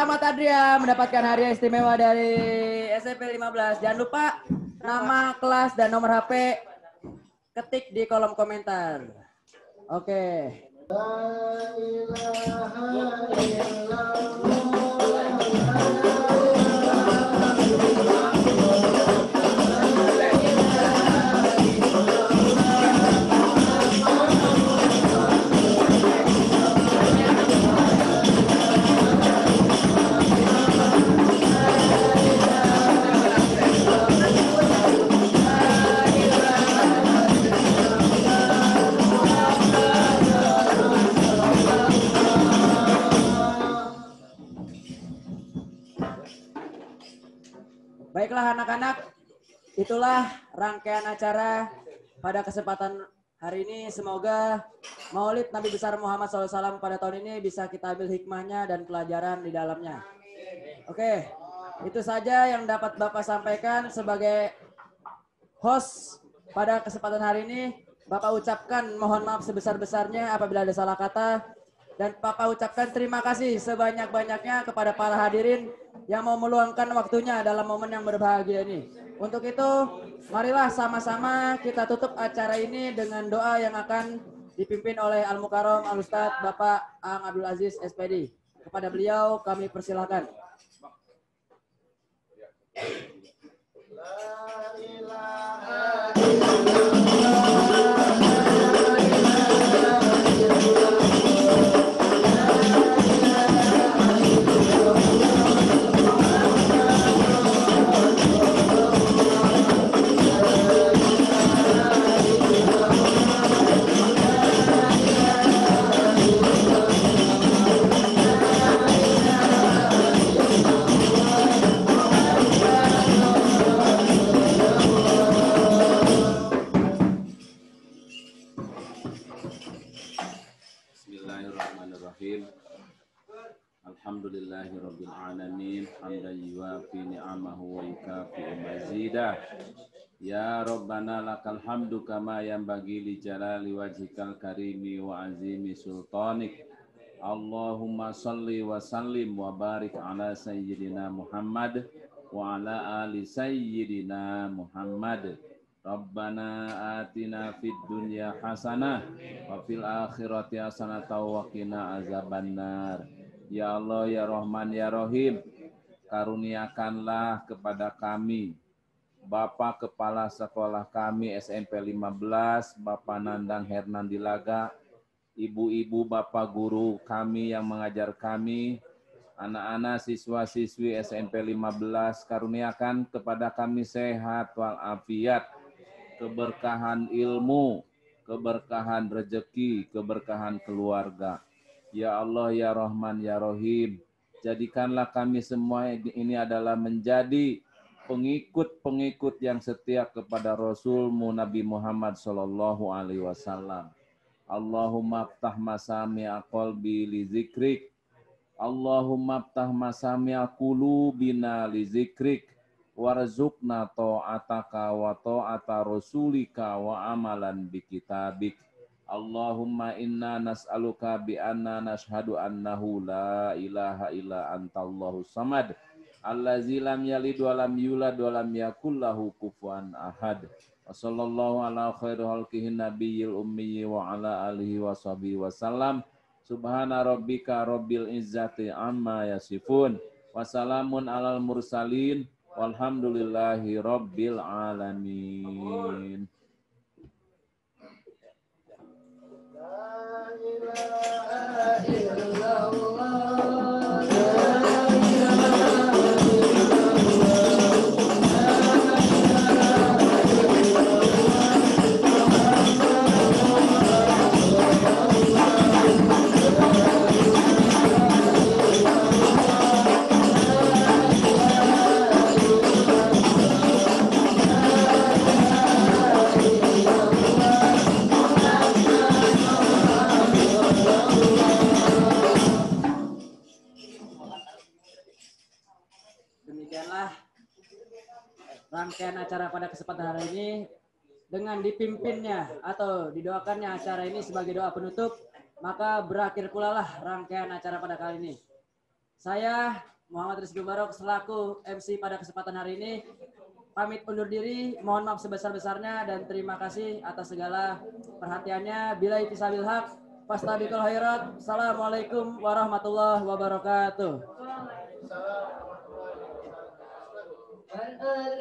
Selamat Adria mendapatkan hadiah istimewa dari SMP 15. Jangan lupa nama, kelas, dan nomor HP ketik di kolom komentar. Oke. La ilaha Baiklah anak-anak, itulah rangkaian acara pada kesempatan hari ini. Semoga Maulid Nabi besar Muhammad SAW pada tahun ini bisa kita ambil hikmahnya dan pelajaran di dalamnya. Oke, itu saja yang dapat Bapak sampaikan sebagai host pada kesempatan hari ini. Bapak ucapkan mohon maaf sebesar-besarnya apabila ada salah kata. Dan Bapak ucapkan terima kasih sebanyak-banyaknya kepada para hadirin yang mau meluangkan waktunya dalam momen yang berbahagia ini. Untuk itu, marilah sama-sama kita tutup acara ini dengan doa yang akan dipimpin oleh Al-Mukarram Al-Ustadz Bapak Ang Abdul Aziz SPD. Kepada beliau kami persilahkan. La ilaha illallah. Bismillahirrahmanirrahim. Alhamdulillahirabbil alamin, hamdan yuwafi ni'amahu wa yukafi'u mazidah. Ya Rabbana lakal hamdu kama yanbaghi li jalali wajhikal karimi wa azimi sultanik. Allahumma salli wa sallim wa barik ala sayyidina Muhammad wa ala ali sayyidina Muhammad. Rabbana atina fid dunya hasanah wa fil akhirati hasanah wa qina azabannar. Ya Allah, ya Rahman, ya Rahim, karuniakanlah kepada kami Bapak Kepala Sekolah kami SMP 15, Bapak Nandang Hernandilaga, Ibu-ibu Bapak Guru kami yang mengajar kami, anak-anak siswa-siswi SMP 15, karuniakan kepada kami sehat walafiat, keberkahan ilmu, keberkahan rezeki, keberkahan keluarga. Ya Allah, ya Rahman, ya Rahim, jadikanlah kami semua ini adalah menjadi pengikut-pengikut yang setia kepada Rasulmu Nabi Muhammad Sallallahu Alaihi Wasallam. Allahumma aftah masami'a qalbi li zikrik. Allahumma aftah masami'a qulubina li zikrik. Warzuqna ta'ataka wa ta'ata rasulika wa amalan bi kitabik. Allahumma inna nas'aluka bi anna nashhadu annahu la ilaha illa antallahu samad. Allazi lam yalid wa lam yulad wa lam yakul lahu kufuwan ahad. Wa sallallahu ala khairi khalqihi nabiyil ummi wa ala alihi wa sahbihi wa sallam. Subhana rabbika rabbil izzati amma yasifun. Wa salamun alal mursalin. Walhamdulillahi rabbil alamin. Demikianlah rangkaian acara pada kesempatan hari ini dengan dipimpinnya atau didoakannya acara ini sebagai doa penutup, maka berakhir pula lah rangkaian acara pada kali ini. Saya Muhammad Rizky Barok selaku MC pada kesempatan hari ini pamit undur diri, mohon maaf sebesar-besarnya dan terima kasih atas segala perhatiannya. Billahi fisabil haq, fastabiqul khairat. Assalamualaikum warahmatullahi wabarakatuh. Thank you.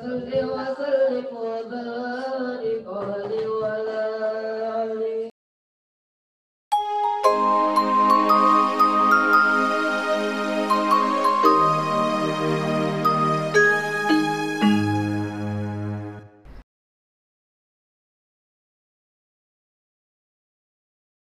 صل وسلم